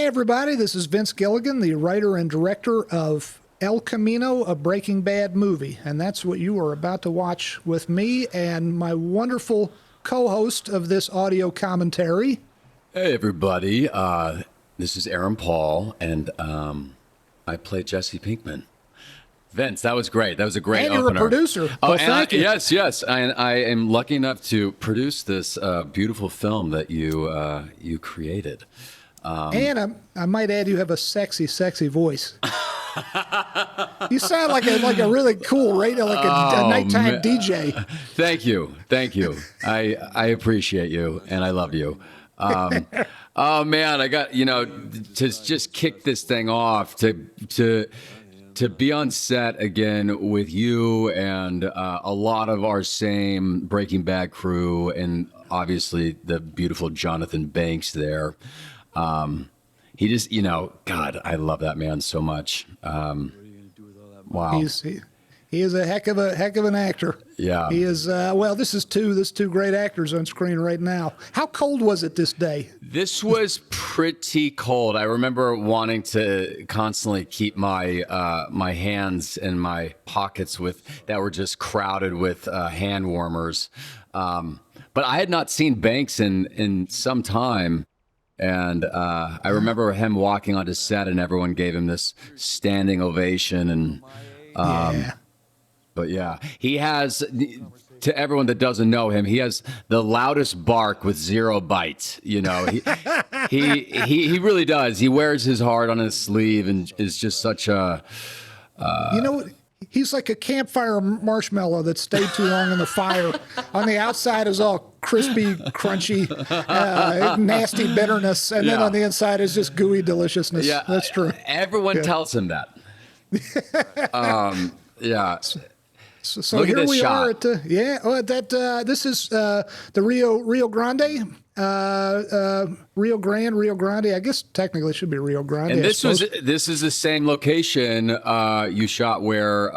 Hey, everybody, this is Vince Gilligan, the writer and director of El Camino, a Breaking Bad movie. And that's what you are about to watch with me and my wonderful co-host of this audio commentary. Hey, everybody. This is Aaron Paul, and I play Jesse Pinkman. Vince, that was great. That was a great And opener. you're a producer. Oh, Well, and thank you. yes. And I am lucky enough to produce this beautiful film that you created. And I might add, you have a sexy, sexy voice. You sound like a really cool radio, like a nighttime DJ. Thank you. I appreciate you, and I love you. Oh man, I got to just kick this thing off to be on set again with you and a lot of our same Breaking Bad crew, and obviously the beautiful Jonathan Banks there. He just, God, I love that man so much. Wow. He is a heck of an actor. Yeah. He is. Well, this is two great actors on screen right now. How cold was it this day? This was pretty cold. I remember wanting to constantly keep my my hands in my pockets that were just crowded with hand warmers. But I had not seen Banks in some time. And I remember him walking onto set, and everyone gave him this standing ovation. And Yeah. but yeah, he has, to everyone that doesn't know him, he has the loudest bark with zero bite. He really does. He wears his heart on his sleeve, and is just such a. He's like a campfire marshmallow that stayed too long in the fire. On the outside is all crispy, crunchy, nasty bitterness, and then Yeah. on the inside is just gooey deliciousness. Yeah, That's true. Everyone tells him that. Yeah. So Look at here this we shot. are at this is the Rio Grande. Rio Grande. I guess technically it should be Rio Grande. And I this suppose. is the same location you shot where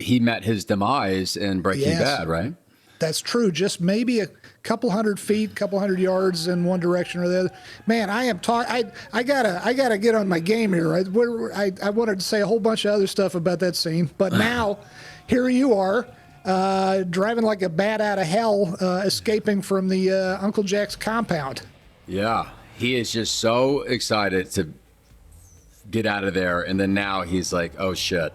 he met his demise in Breaking Yes. Bad, right? That's true. Just maybe a couple 100 feet, couple 100 yards in one direction or the other. Man, I gotta get on my game here. I wanted to say a whole bunch of other stuff about that scene, but now here you are, driving like a bat out of hell, escaping from the Uncle Jack's compound. Yeah, he is just so excited to get out of there, and then now he's like, "Oh shit."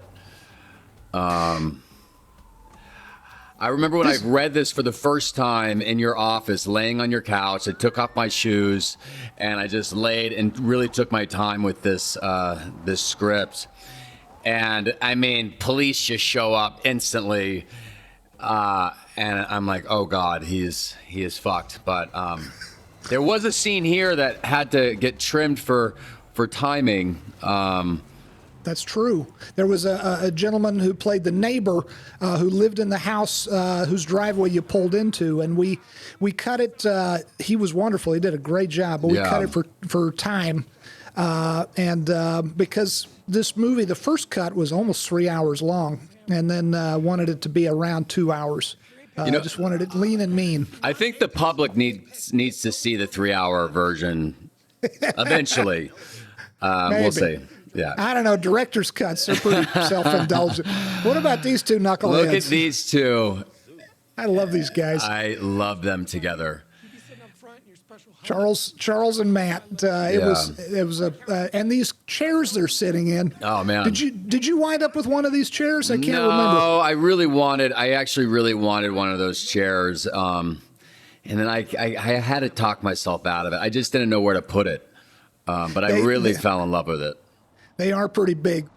I remember when I read this for the first time in your office, laying on your couch. I took off my shoes, and I just laid and really took my time with this script. And I mean, police just show up instantly, and I'm like, "Oh God, he is fucked." But there was a scene here that had to get trimmed for timing. That's true. There was a gentleman who played the neighbor who lived in the house whose driveway you pulled into, and we cut it. He was wonderful. He did a great job, but we cut it for time. Because this movie, the first cut was almost 3 hours long, and then wanted it to be around 2 hours. Just wanted it lean and mean. I think the public needs to see the 3-hour version eventually. We'll see. Yeah. I don't know. Director's cuts are pretty self-indulgent. What about these two knuckleheads? Look at these two. I love these guys. I love them together. Charles and Matt. It was and these chairs they're sitting in. Oh man. Did you wind up with one of these chairs? I can't remember. No, I actually really wanted one of those chairs. And then I had to talk myself out of it. I just didn't know where to put it. But I really fell in love with it. They are pretty big.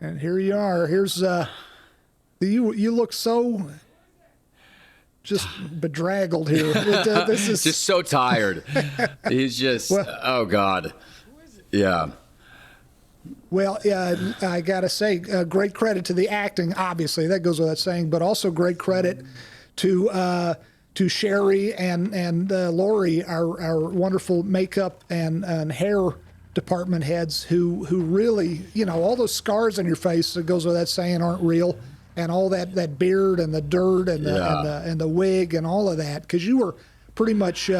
And here you are. Here's you look so just bedraggled here. This is just so tired. He's just, Well- oh God. Yeah. Well, I gotta say, great credit to the acting. Obviously, that goes without saying, but also great credit to Sherry and Lori, our wonderful makeup and hair department heads, who really, all those scars on your face, that goes without saying, aren't real, and all that beard and the dirt and the wig and all of that, because you were pretty much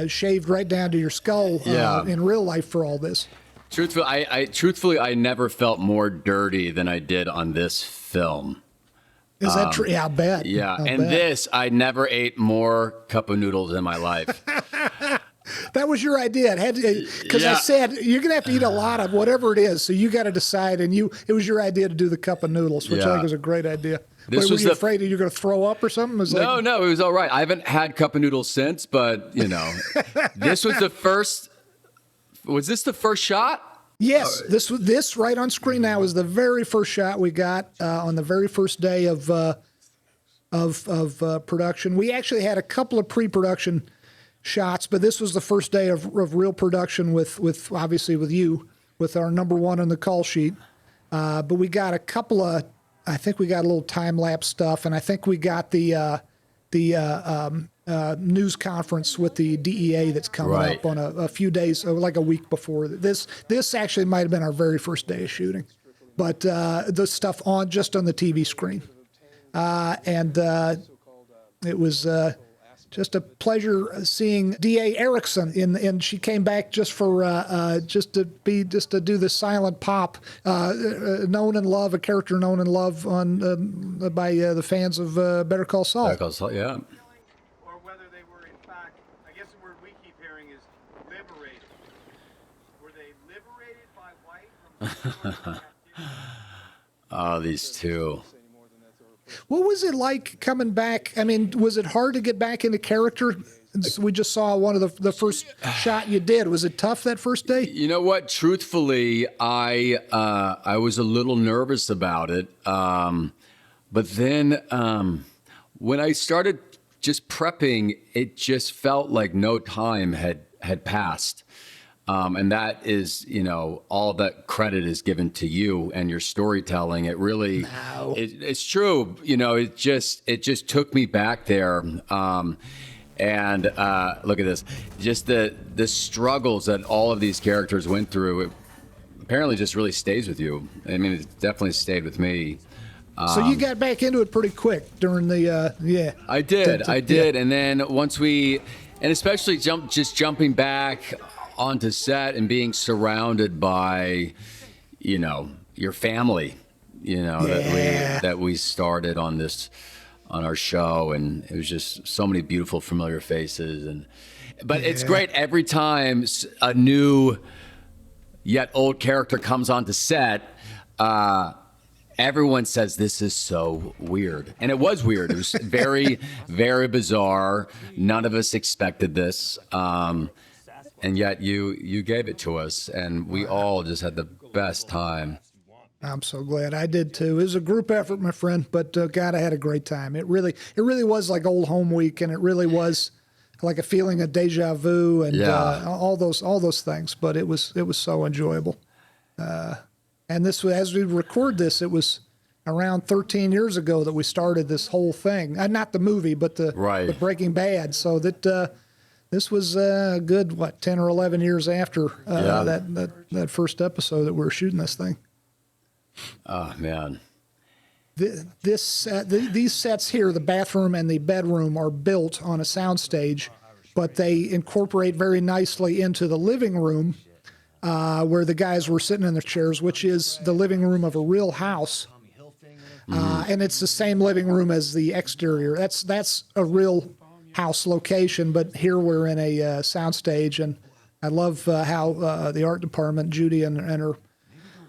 shaved right down to your skull in real life for all this. Truthfully, I never felt more dirty than I did on this film. Is that true? Yeah, I bet. Yeah, I and bet. this, I never ate more cup of noodles in my life. That was your idea. It had because I Yeah. said you're gonna have to eat a lot of whatever it is, so you got to decide. And it was your idea to do the cup of noodles, which I Yeah. think was a great idea. This Were was you the- afraid that you're gonna throw up or something? It was No, like, no, it was all right. I haven't had cup of noodles since, but this was the first. Was this the first shot? Yes, this right on screen now is the very first shot we got on the very first day of production. We actually had a couple of pre-production shots, but this was the first day of real production with obviously with you, with our number one on the call sheet. But we got a couple of, I think we got a little time lapse stuff, and I think we got the news conference with the DEA that's coming Right. up on a few days, like a week before this. This actually might have been our very first day of shooting, but the stuff just on the TV screen, and it was just a pleasure seeing DA Erickson and she came back just for just to do the silent pop, known and love, a character known and loved by the fans of Better Call Saul. Yeah. Or whether they were in fact, I guess the word we keep hearing is liberated. Were they liberated by white from captivity? Oh, these two. What was it like coming back? I mean, was it hard to get back into character? We just saw one of the first shot you did. Was it tough that first day? You know what? Truthfully, I was a little nervous about it, but then when I started just prepping, it just felt like no time had passed. And that is, all that credit is given to you and your storytelling. It really, it's true. It just took me back there. And look at this, just the struggles that all of these characters went through. It apparently just really stays with you. I mean, it definitely stayed with me. So you got back into it pretty quick during the yeah. I did. And then once and especially jumping back onto set and being surrounded by, your family, that we started on our show, and it was just so many beautiful familiar faces, but it's great every time a new yet old character comes onto set. Everyone says this is so weird. And it was weird. It was very, very bizarre. None of us expected this. And yet you gave it to us, and we all just had the best time. I'm so glad. I did too. It was a group effort, my friend, but God, I had a great time. It really was like old home week, and it really was like a feeling of deja vu and all those things. But it was so enjoyable. And this, as we record this, it was around 13 years ago that we started this whole thing. Not the movie, but the Breaking Bad. So that this was a good 10 or 11 years after that first episode that we were shooting this thing. Oh man. These sets here, the bathroom and the bedroom, are built on a soundstage, but they incorporate very nicely into the living room where the guys were sitting in their chairs, which is the living room of a real house. And it's the same living room as the exterior. That's a real house location, but here we're in a soundstage, and I love how the art department, Judy and her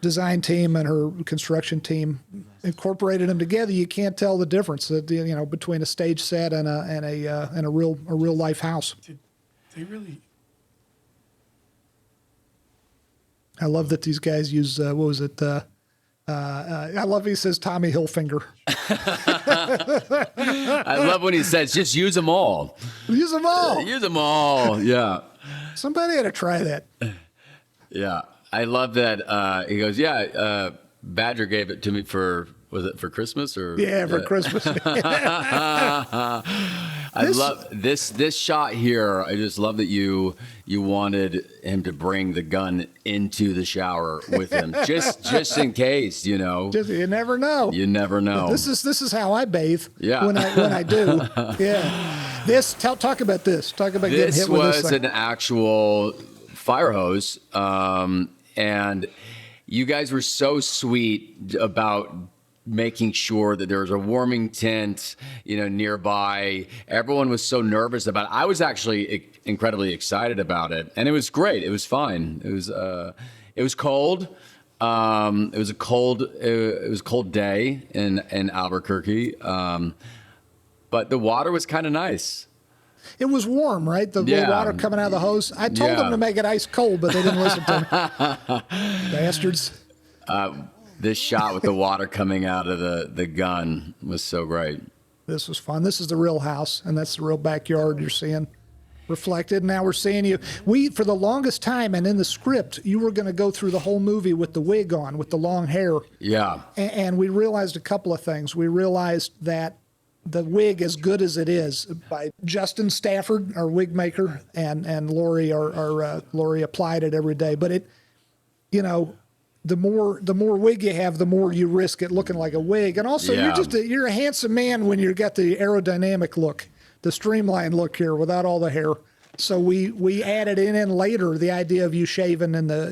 design team and her construction team incorporated them together. You can't tell the difference, between a stage set and a real life house. They really. I love that these guys use I love he says Tommy Hilfiger. I love when he says, just use them all. Use them all. Use them all. Yeah. Somebody had to try that. Yeah. I love that. He goes, yeah, Badger gave it to me was it for Christmas or? Yeah, for Christmas. I love this shot here. I just love that you wanted him to bring the gun into the shower with him, just in case, you know. You never know. You never know. This is how I bathe. Yeah. When I do. Yeah. Talk about this. Talk about getting hit with this thing. This was an actual fire hose, and you guys were so sweet about making sure that there was a warming tent, nearby. Everyone was so nervous about it. I was actually incredibly excited about it, and it was great. It was fine. It was cold. It was a cold day in Albuquerque, but the water was kind of nice. It was warm, right? The water coming out of the hose. I told them to make it ice cold, but they didn't listen to me. Bastards. This shot with the water coming out of the gun was so great. This was fun. This is the real house, and that's the real backyard you're seeing reflected. Now we're seeing you. For the longest time, and in the script, you were going to go through the whole movie with the wig on, with the long hair. Yeah. And we realized a couple of things. We realized that the wig, as good as it is, by Justin Stafford, our wig maker, and Lori, Lori applied it every day. But the more wig you have, the more you risk it looking like a wig. And also, you're a handsome man when you got the aerodynamic look, the streamlined look here without all the hair. So we added in later the idea of you shaving and cutting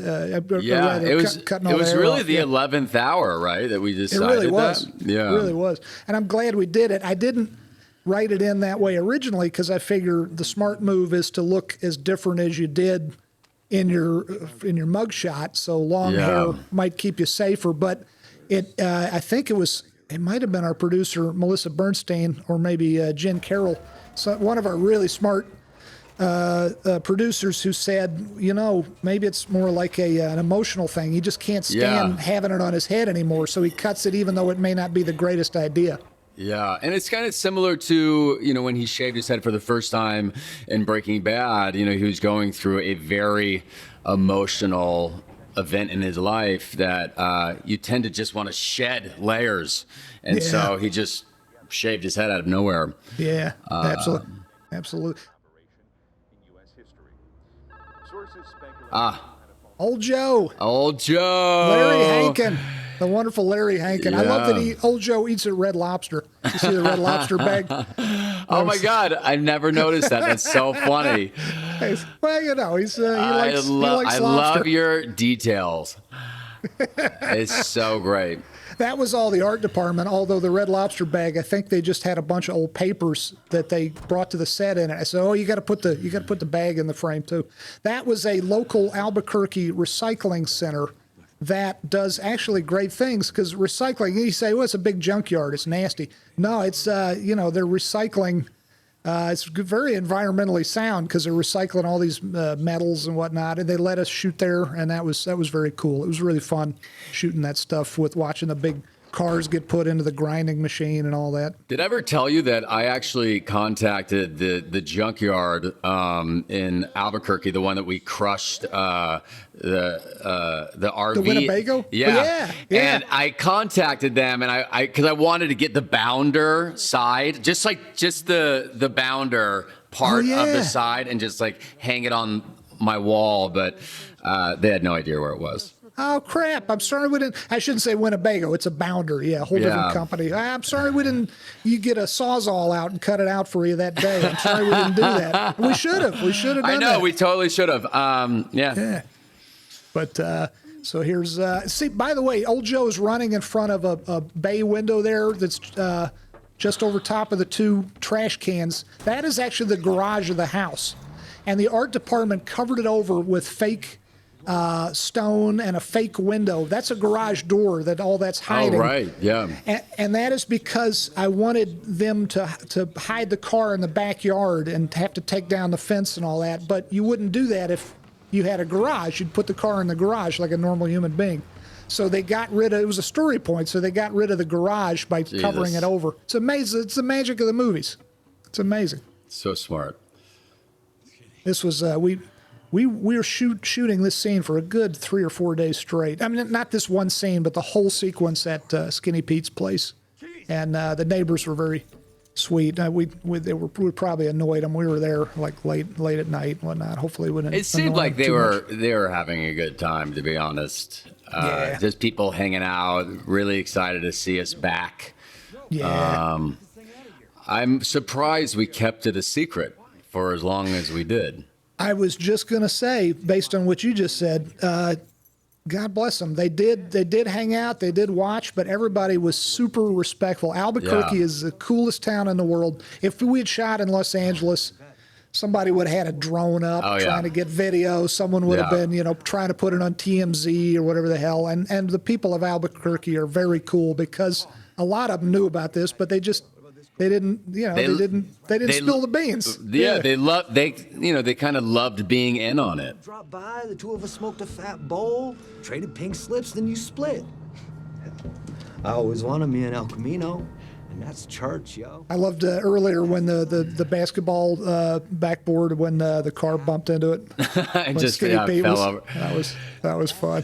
all the hair really off. the 11th hour, right? That we decided. It really was. Yeah, it really was. And I'm glad we did it. I didn't write it in that way originally because I figure the smart move is to look as different as you did in your mugshot. So long hair might keep you safer. But I think it might have been our producer Melissa Bernstein or maybe Jen Carroll, one of our really smart producers who said, maybe it's more like an emotional thing. He just can't stand having it on his head anymore, so he cuts it even though it may not be the greatest idea. Yeah, and it's kind of similar to, when he shaved his head for the first time in Breaking Bad, he was going through a very emotional event in his life that you tend to just want to shed layers. And so he just shaved his head out of nowhere. Yeah, absolutely. Old Joe. Larry Hankin. The wonderful Larry Hankin. I love that Old Joe eats at Red Lobster. You see the Red Lobster bag? Oh my God, I never noticed that. That's so funny. Well, he likes lobster. I love your details. It's so great. That was all the art department, although the Red Lobster bag, I think they just had a bunch of old papers that they brought to the set in it. I said, you got to put the bag in the frame too. That was a local Albuquerque recycling center that does actually great things because recycling, you say, it's a big junkyard, it's nasty. No, it's, they're recycling. It's very environmentally sound because they're recycling all these metals and whatnot, and they let us shoot there, and that was very cool. It was really fun shooting that stuff with watching the big cars get put into the grinding machine and all that. Did I ever tell you that I actually contacted the junkyard in Albuquerque, the one that we crushed the RV? The Winnebago? Yeah. And I contacted them, and because I wanted to get the bounder side, just the bounder part of the side, and just hang it on my wall, but they had no idea where it was. Oh, crap. I'm sorry we didn't. I shouldn't say Winnebago. It's a bounder. Yeah, a whole different company. I'm sorry we didn't. You get a Sawzall out and cut it out for you that day. I'm sorry we didn't do that. We should have. We should have done that. I know. We totally should have. Yeah. But so here's. See, by the way, Old Joe's running in front of a bay window there that's just over top of the two trash cans. That is actually the garage of the house. And the art department covered it over with fake stone and a fake window. That's a garage door that's hiding. Oh, right, yeah. And that is because I wanted them to hide the car in the backyard and have to take down the fence and all that. But you wouldn't do that if you had a garage. You'd put the car in the garage like a normal human being. So they got rid of, it was a story point, so they got rid of the garage by covering it over. It's amazing. It's the magic of the movies. It's amazing. So smart. This was, we were shooting this scene for a good 3 or 4 days straight. I mean, not this one scene, but the whole sequence at Skinny Pete's place. And the neighbors were very sweet. We probably annoyed them. We were there like late at night and whatnot. Hopefully, we didn't. It seemed like they much. were having a good time, to be honest. Yeah. Just people hanging out, really excited to see us back. Yeah. I'm surprised we kept it a secret for as long as we did. I was just gonna say, based on what you just said, God bless them. They did hang out, they did watch, but everybody was super respectful. Albuquerque is the coolest town in the world. If we had shot in Los Angeles, somebody would have had a drone up trying to get video. Someone would have been, trying to put it on TMZ or whatever the hell. And the people of Albuquerque are very cool because a lot of them knew about this, but they didn't spill the beans. Yeah, they kind of loved being in on it. Dropped by, the two of us smoked a fat bowl, traded pink slips, then you split. I always wanted me an El Camino, and that's church, yo. I loved earlier when the basketball backboard, when the car bumped into it. And just fell over. That was fun.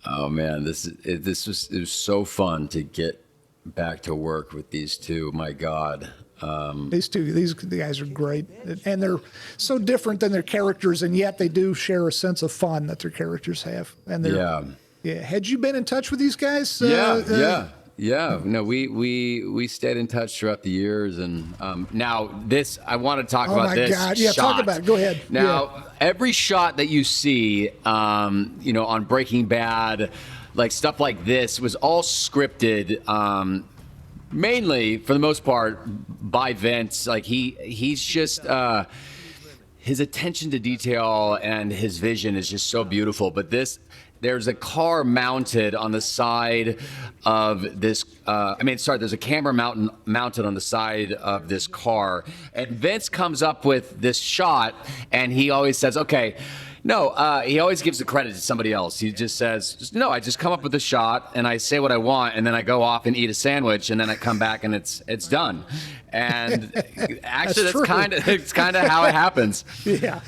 Oh man, it was so fun to get back to work with these two. My God. These guys are great, and they're so different than their characters, and yet they do share a sense of fun that their characters have. And they're, Had you been in touch with these guys? Yeah. No, we stayed in touch throughout the years, and now this I want to talk about this. Oh my God! Yeah, shot. Talk about it. Go ahead. Now, every shot that you see, on Breaking Bad, like stuff like this, was all scripted. Mainly, for the most part, by Vince. Like he's just his attention to detail and his vision is just so beautiful. But there's a car mounted on the side of this. There's a camera mounted on the side of this car, and Vince comes up with this shot, and he always says, "Okay." No, he always gives the credit to somebody else. He just says, "No, I just come up with a shot and I say what I want, and then I go off and eat a sandwich, and then I come back and it's done." And actually, it's kind of how it happens. Yeah.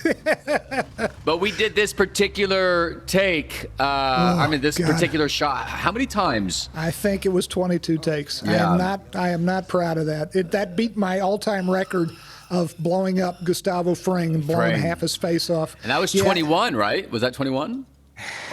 But we did this particular take. Particular shot. How many times? I think it was 22 takes. Yeah. I am not proud of that. That beat my all-time record of blowing up Gustavo Fring and blowing half his face off. And that was 21, right? Was that 21?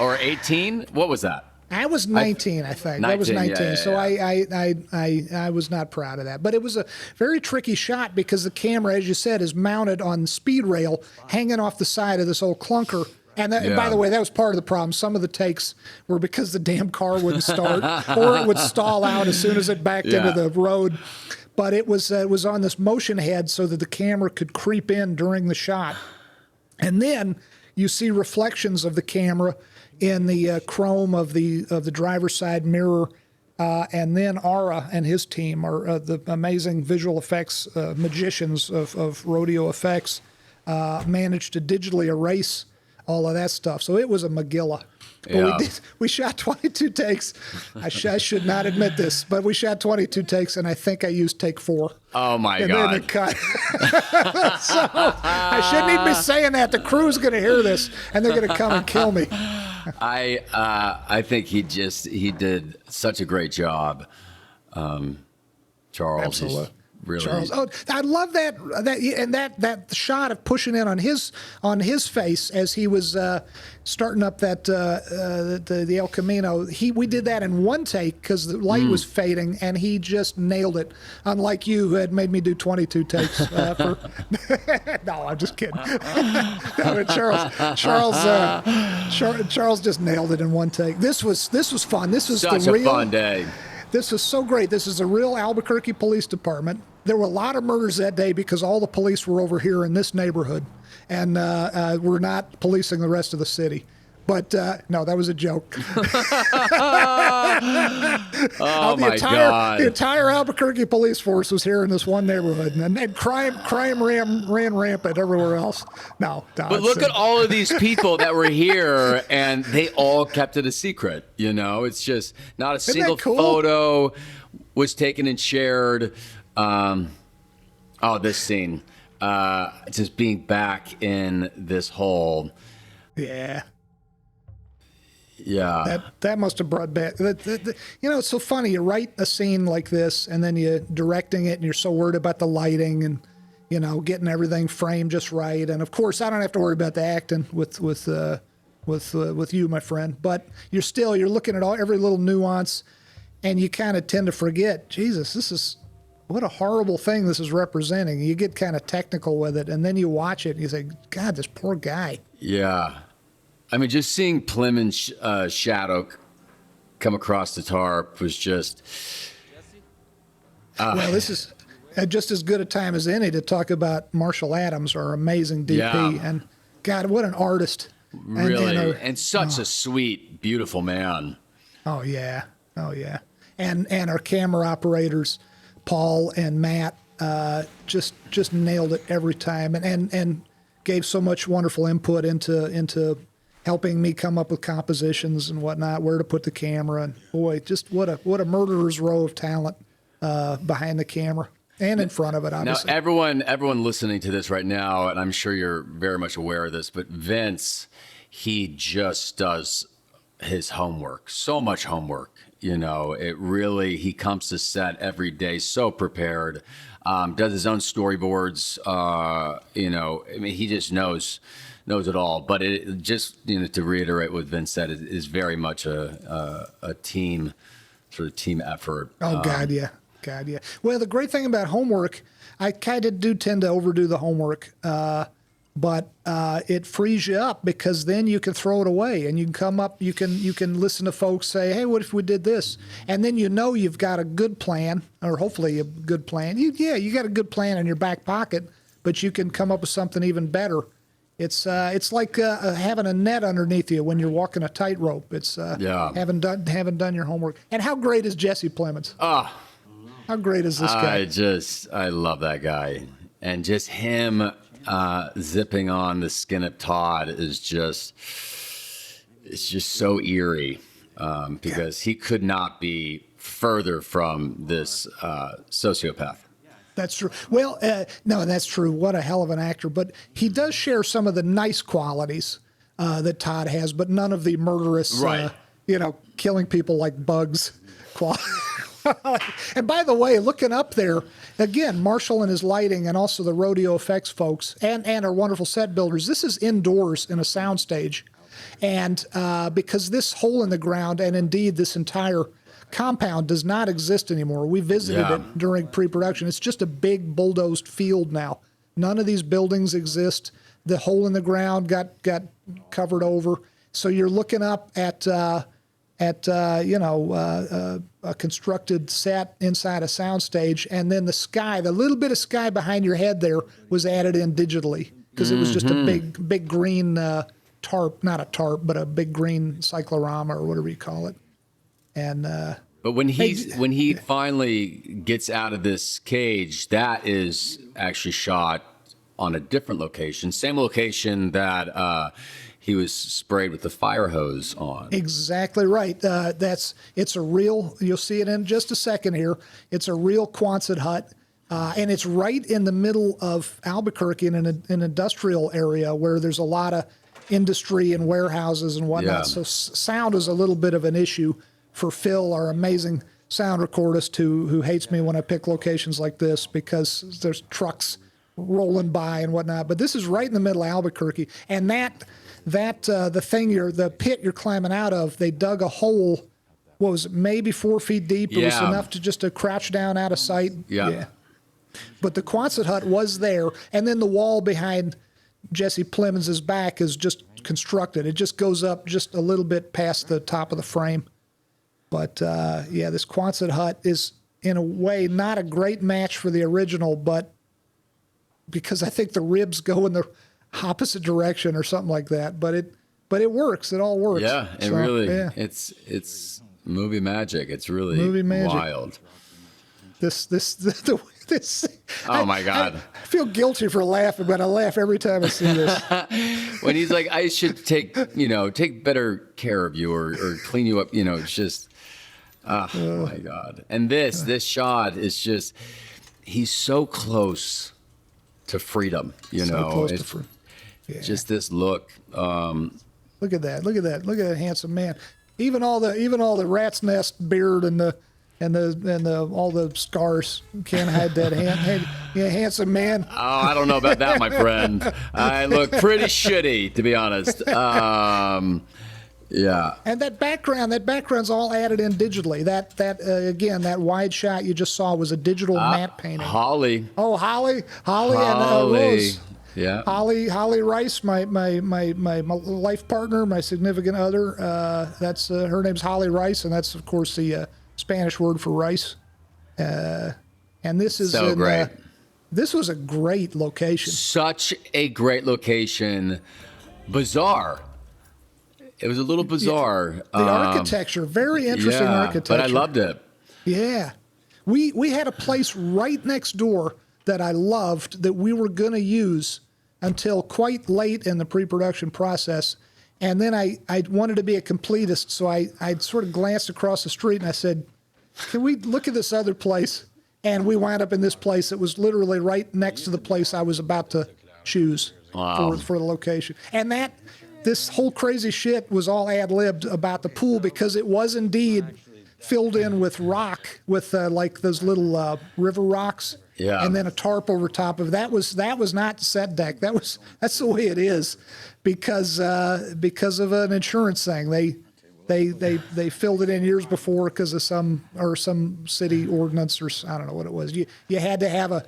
Or 18? What was that? I was 19, I think. 19, that was 19. Yeah. So I was not proud of that. But it was a very tricky shot because the camera, as you said, is mounted on the speed rail, hanging off the side of this old clunker. And by the way, that was part of the problem. Some of the takes were because the damn car wouldn't start, or it would stall out as soon as it backed into the road. But it was on this motion head so that the camera could creep in during the shot. And then you see reflections of the camera in the chrome of the driver's side mirror. And then Ara and his team are the amazing visual effects magicians of rodeo effects managed to digitally erase all of that stuff. So it was a Megillah. But we shot 22 takes. I should not admit this, but we shot 22 takes, and I think I used take 4. Oh, my God. And then it cut. So I shouldn't even be saying that. The crew's going to hear this, and they're going to come and kill me. I think he did such a great job. Charles. Absolutely. Really. Charles. Oh, I love that shot of pushing in on his face as he was starting up the El Camino. We did that in one take because the light was fading, and he just nailed it. Unlike you, who had made me do 22 takes. No, I'm just kidding. No, Charles just nailed it in one take. This was fun. This was such a fun day. This was so great. This is a real Albuquerque Police Department. There were a lot of murders that day because all the police were over here in this neighborhood, and we're not policing the rest of the city. But no, that was a joke. Oh my The God. entire Albuquerque police force was here in this one neighborhood, and crime ran rampant everywhere else. No, But look at all of these people that were here, and they all kept it a secret. You know, it's just not a single cool? photo was taken and shared. This scene, just being back in this hole. Yeah. Yeah. That must have brought back. You know, it's so funny. You write a scene like this, and then you're directing it, and you're so worried about the lighting and, you know, getting everything framed just right. And of course, I don't have to worry about the acting with you, my friend. But you're looking at every little nuance, and you kind of tend to forget. Jesus, what a horrible thing this is representing. You get kind of technical with it, and then you watch it, and you say, God, this poor guy. Yeah. I mean, just seeing Plemons' shadow come across the tarp was just. Well, this is just as good a time as any to talk about Marshall Adams, our amazing DP. Yeah. And God, what an artist. Really, and such a sweet, beautiful man. Oh, yeah. Oh, yeah. And our camera operators, Paul and Matt, just nailed it every time and gave so much wonderful input into helping me come up with compositions and whatnot, where to put the camera. And boy, just what a murderer's row of talent behind the camera and in front of it, obviously. Now, everyone listening to this right now, and I'm sure you're very much aware of this, but Vince, he just does his homework, so much homework. You know, he comes to set every day so prepared, does his own storyboards. You know, I mean, he just knows it all. But it just, you know, to reiterate what Vince said, it is very much a team, sort of team effort. Oh, God, yeah. God, yeah. Well, the great thing about homework, I kind of do tend to overdo the homework, but it frees you up because then you can throw it away and you can come up, you can listen to folks say, hey, what if we did this? And then you know you've got a good plan, or hopefully a good plan. You got a good plan in your back pocket, but you can come up with something even better. It's like having a net underneath you when you're walking a tightrope. It's haven't done your homework. And how great is Jesse Plemons? How great is this guy? I love that guy, and just him zipping on the skin of Todd is just so eerie because he could not be further from this sociopath. That's true. Well, no, that's true. What a hell of an actor. But he does share some of the nice qualities that Todd has, but none of the murderous, Right. Killing people like bugs qualities. And by the way, looking up there, again, Marshall and his lighting and also the rodeo effects folks and our wonderful set builders, this is indoors in a soundstage. And because this hole in the ground and indeed this entire compound does not exist anymore. We visited it during pre-production. It's just a big bulldozed field now. None of these buildings exist. The hole in the ground got covered over. So you're looking up at a constructed set inside a soundstage, and then the sky, the little bit of sky behind your head there was added in digitally because it was just a big green tarp, not a tarp, but a big green cyclorama or whatever you call it. And but when he finally gets out of this cage, that is actually shot on a different location, same location that he was sprayed with the fire hose on. Exactly right. It's a real. You'll see it in just a second here. It's a real Quonset hut, and it's right in the middle of Albuquerque in an industrial area where there's a lot of industry and warehouses and whatnot. Yeah. So sound is a little bit of an issue for Phil, our amazing sound recordist, who hates me when I pick locations like this because there's trucks rolling by and whatnot. But this is right in the middle of Albuquerque, and the pit you're climbing out of, they dug a hole. What was it, maybe 4 feet deep? It was enough to crouch down out of sight. Yeah. But the Quonset hut was there, and then the wall behind Jesse Plemons' back is just constructed. It just goes up just a little bit past the top of the frame. But this Quonset hut is in a way not a great match for the original, but because I think the ribs go in the opposite direction or something like that. But but it works. It all works. Yeah, it So, really. yeah. It's movie magic. It's really Movie magic. wild. This. Oh my God. I feel guilty for laughing, but I laugh every time I see this. When he's like, I should take better care of you or clean you up. It's just, oh my God. And this shot is just, he's so close to freedom. So close to It's fruit. Yeah. just this look. Look at that! Look at that! Look at that handsome man. Even all the rat's nest beard and all the scars can't hide that handsome man. Oh, I don't know about that, my friend. I look pretty shitty, to be honest. Yeah. And that background's all added in digitally. Again, that wide shot you just saw was a digital matte painting. Holly. Oh, Holly, and Rose. Yeah. Holly Rice, my life partner, my significant other. That's her name's Holly Rice, and that's of course the Spanish word for rice. And this is So great. This was a great location. Such a great location. Bizarre. It was a little bizarre. The architecture, very interesting architecture. But I loved it. Yeah. We had a place right next door that I loved that we were going to use until quite late in the pre-production process. And then I wanted to be a completist, so I sort of glanced across the street and I said, can we look at this other place? And we wound up in this place that was literally right next to the place I was about to choose for the location. And this whole crazy shit was all ad-libbed about the pool because it was indeed filled in with rock, with like those little river rocks. Yeah. And then a tarp over top of that was not set deck. That's the way it is, because of an insurance thing. They filled it in years before because of some city ordinance, or I don't know what it was. You had to have a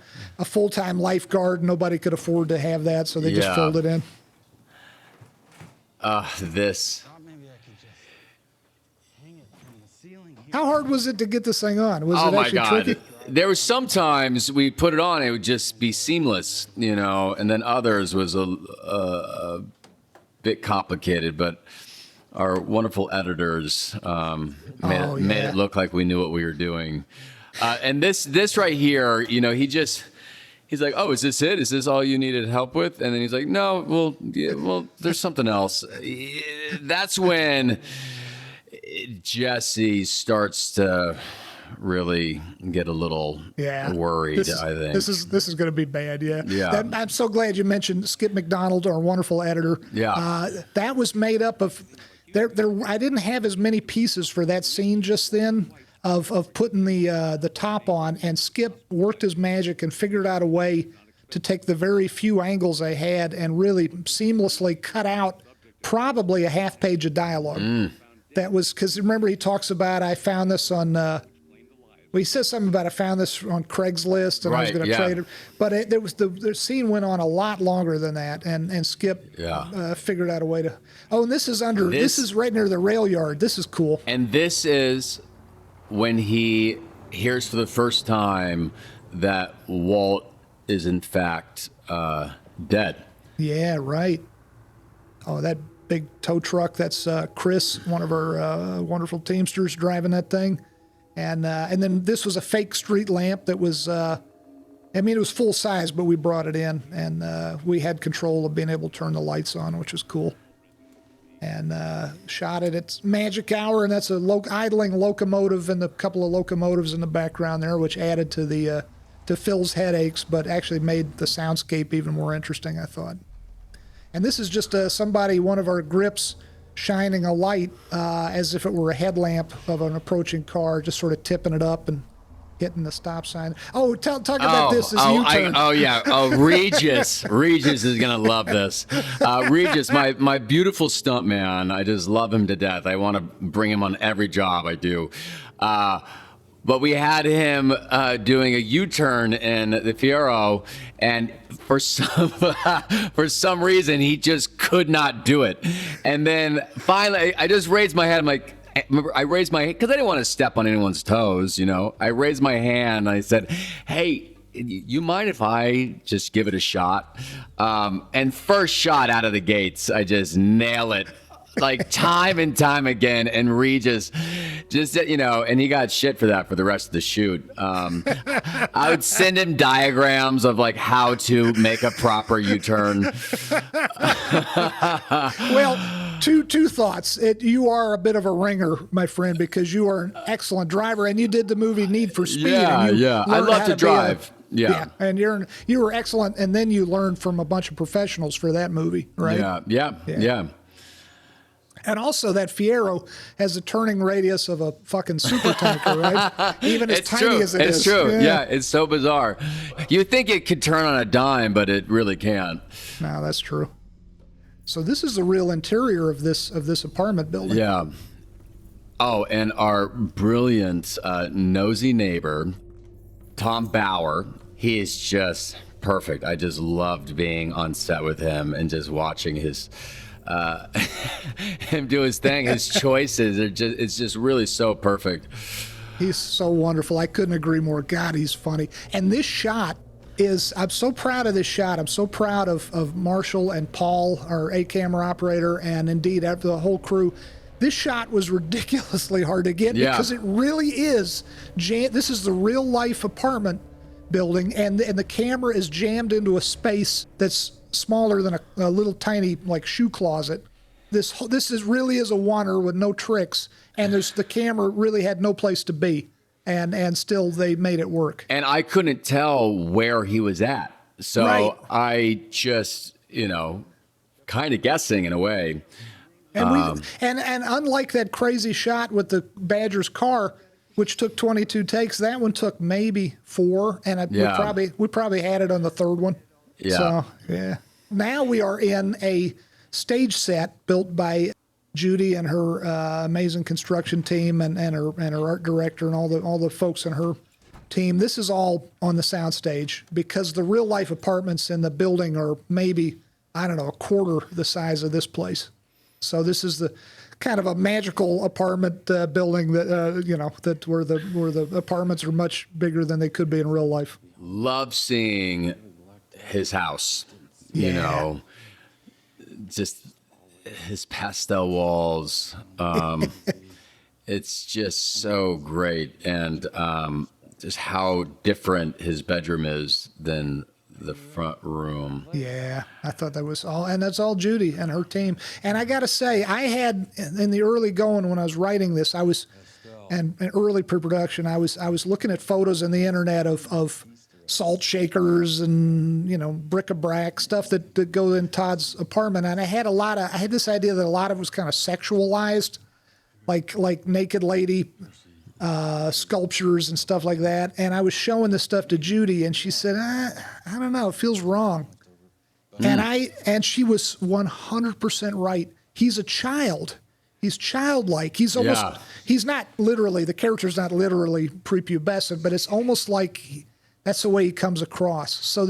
full-time lifeguard. Nobody could afford to have that, so they just filled it in. This. How hard was it to get this thing on? Was Oh it my actually God. tricky? There was sometimes we put it on, it would just be seamless, and then others was a bit complicated, but our wonderful editors made it look like we knew what we were doing. And this right here, he's like, oh, is this it? Is this all you needed help with? And then he's like, no, well, there's something else. That's when Jesse starts to really get a little worried. I think this is going to be bad. Yeah. I'm so glad you mentioned Skip McDonald, our wonderful editor. Yeah. That was made up of there. I didn't have as many pieces for that scene just then of putting the top on, and Skip worked his magic and figured out a way to take the very few angles I had and really seamlessly cut out probably a half page of dialogue. That was because remember he talks about I found this on. He says something about I found this on Craigslist and I was going to trade it, but the scene went on a lot longer than that, and Skip figured out a way to. Oh, and this is right near the rail yard. This is cool. And this is when he hears for the first time that Walt is in fact dead. Yeah, right. Oh, that big tow truck. That's Chris, one of our wonderful Teamsters, driving that thing. And then this was a fake street lamp that was, it was full size, but we brought it in, and we had control of being able to turn the lights on, which was cool. And shot it at magic hour, and that's a idling locomotive and a couple of locomotives in the background there, which added to Phil's headaches, but actually made the soundscape even more interesting, I thought. And this is just one of our grips, shining a light as if it were a headlamp of an approaching car, just sort of tipping it up and hitting the stop sign. Oh, talk about this U-turn. Regis is gonna love this. Regis, my beautiful stunt man. I just love him to death. I want to bring him on every job I do. But we had him doing a U-turn in the Fiero, and for some reason he just could not do it. And then finally, I just raised my head. I'm like, I raised my hand because I didn't want to step on anyone's toes. I raised my hand and I said, "Hey, you mind if I just give it a shot?" And first shot out of the gates, I just nail it like time and time again. And Regis, just and he got shit for that for the rest of the shoot. I would send him diagrams of like how to make a proper U-turn. Well, two thoughts. You are a bit of a ringer, my friend, because you are an excellent driver, and you did the movie Need for Speed. Yeah, and yeah. I love to drive. Yeah. And you were excellent, and then you learned from a bunch of professionals for that movie, right? Yeah. And also, that Fiero has a turning radius of a fucking super tanker, right? Even as tiny as it is. It's true. Yeah, it's so bizarre. You think it could turn on a dime, but it really can't. No, that's true. So this is the real interior of this apartment building. Yeah. Oh, and our brilliant nosy neighbor, Tom Bauer, he is just perfect. I just loved being on set with him and just watching his him do his thing. His choices it's just really so perfect. He's so wonderful. I couldn't agree more. God, he's funny. And this shot I'm so proud of this shot. I'm so proud of Marshall and Paul, our 8-camera operator, and indeed the whole crew. This shot was ridiculously hard to get because it really is. This is the real life apartment building, and the camera is jammed into a space that's smaller than a little tiny like shoe closet. This really is a oneer with no tricks, and the camera really had no place to be, and still they made it work. And I couldn't tell where he was at, so right. I just kind of guessing in a way. And and unlike that crazy shot with the Badger's car, which took 22 takes, that one took maybe 4, and we probably had it on the third one. Yeah. So yeah. Now we are in a stage set built by Judy and her amazing construction team and her art director and all the folks in her team. This is all on the soundstage because the real life apartments in the building are maybe, I don't know, a quarter the size of this place. So this is the kind of a magical apartment building that where the apartments are much bigger than they could be in real life. Love seeing his house. Yeah. Just his pastel walls. It's just so great, and just how different his bedroom is than the front room. Yeah, I thought that was all, and that's all Judy and her team. And I got to say, I had in the early going when I was writing this, and early pre-production, I was looking at photos on the internet of salt shakers and bric-a-brac stuff that go in Todd's apartment, and I had this idea that a lot of it was kind of sexualized, like naked lady sculptures and stuff like that. And I was showing this stuff to Judy, and she said, I don't know, it feels wrong. And she was 100% right. He's a child. He's childlike. He's almost, he's not literally, the character's not literally prepubescent, but it's almost like that's the way he comes across. So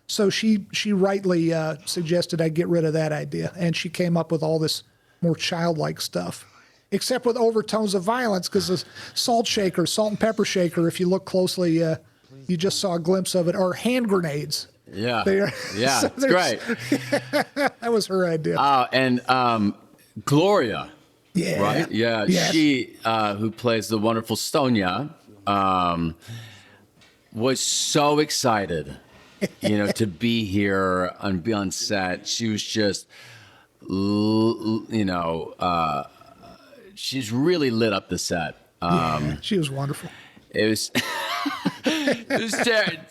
so she rightly suggested I get rid of that idea. And she came up with all this more childlike stuff. Except with overtones of violence, because the salt and pepper shaker, if you look closely, you just saw a glimpse of it, are hand grenades. Yeah. Yeah, so it's great. That was her idea. And Gloria. Yeah. Right? Yeah. Yes. She, who plays the wonderful Sonia, was so excited, to be here and be on set. She was just, she's really lit up the set. She was wonderful. It was,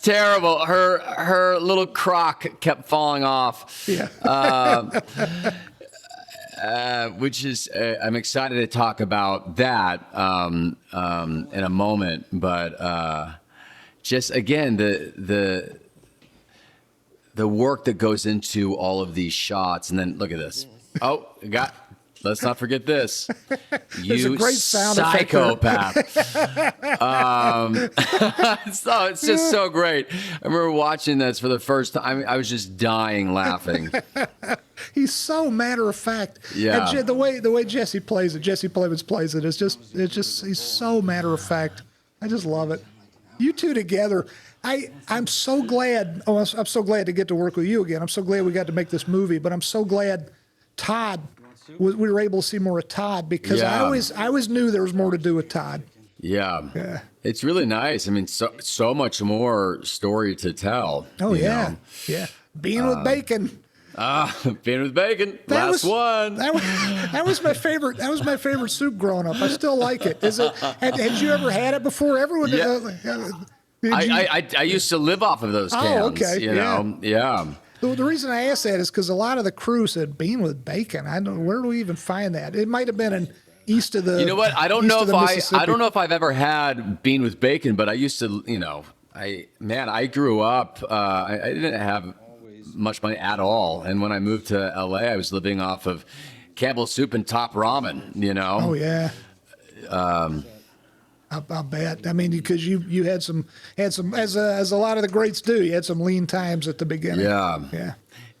terrible. Her little crock kept falling off. Yeah. Which is, I'm excited to talk about that in a moment. But just again, the work that goes into all of these shots, and then look at this. Oh, let's not forget this. There's a great sound psychopath. So it's just so great. I remember watching this for the first time. I was just dying laughing. He's so matter of fact. Yeah. And the way Jesse plays it, Jesse Plemons plays it, it's just he's so matter of fact. I just love it. You two together. I'm so glad. Oh, I'm so glad to get to work with you again. I'm so glad we got to make this movie, but I'm so glad Todd we were able to see more of Todd, because Yeah. I always knew there was more to do with Todd. Yeah. It's really nice. I mean, so much more story to tell. Oh you yeah, know? yeah. Being with Bacon. Being with Bacon. That Last one. That was my favorite. That was my favorite soup growing up. I still like it. Is it? Had you ever had it before? Everyone. Yeah. Did you? I used to live off of those cans. Oh, okay. You know? Yeah. The reason I asked that is because a lot of the crew said bean with bacon. I don't. Where do we even find that? It might have been in east of the. You know what? I don't east know of if the I Mississippi. don't know if I've ever had bean with bacon, but I used to, I grew up, I didn't have much money at all. And when I moved to LA, I was living off of Campbell's soup and top ramen, you know? Oh yeah. I'll bet. I mean, because you had some as a lot of the greats do. You had some lean times at the beginning. Yeah. Yeah.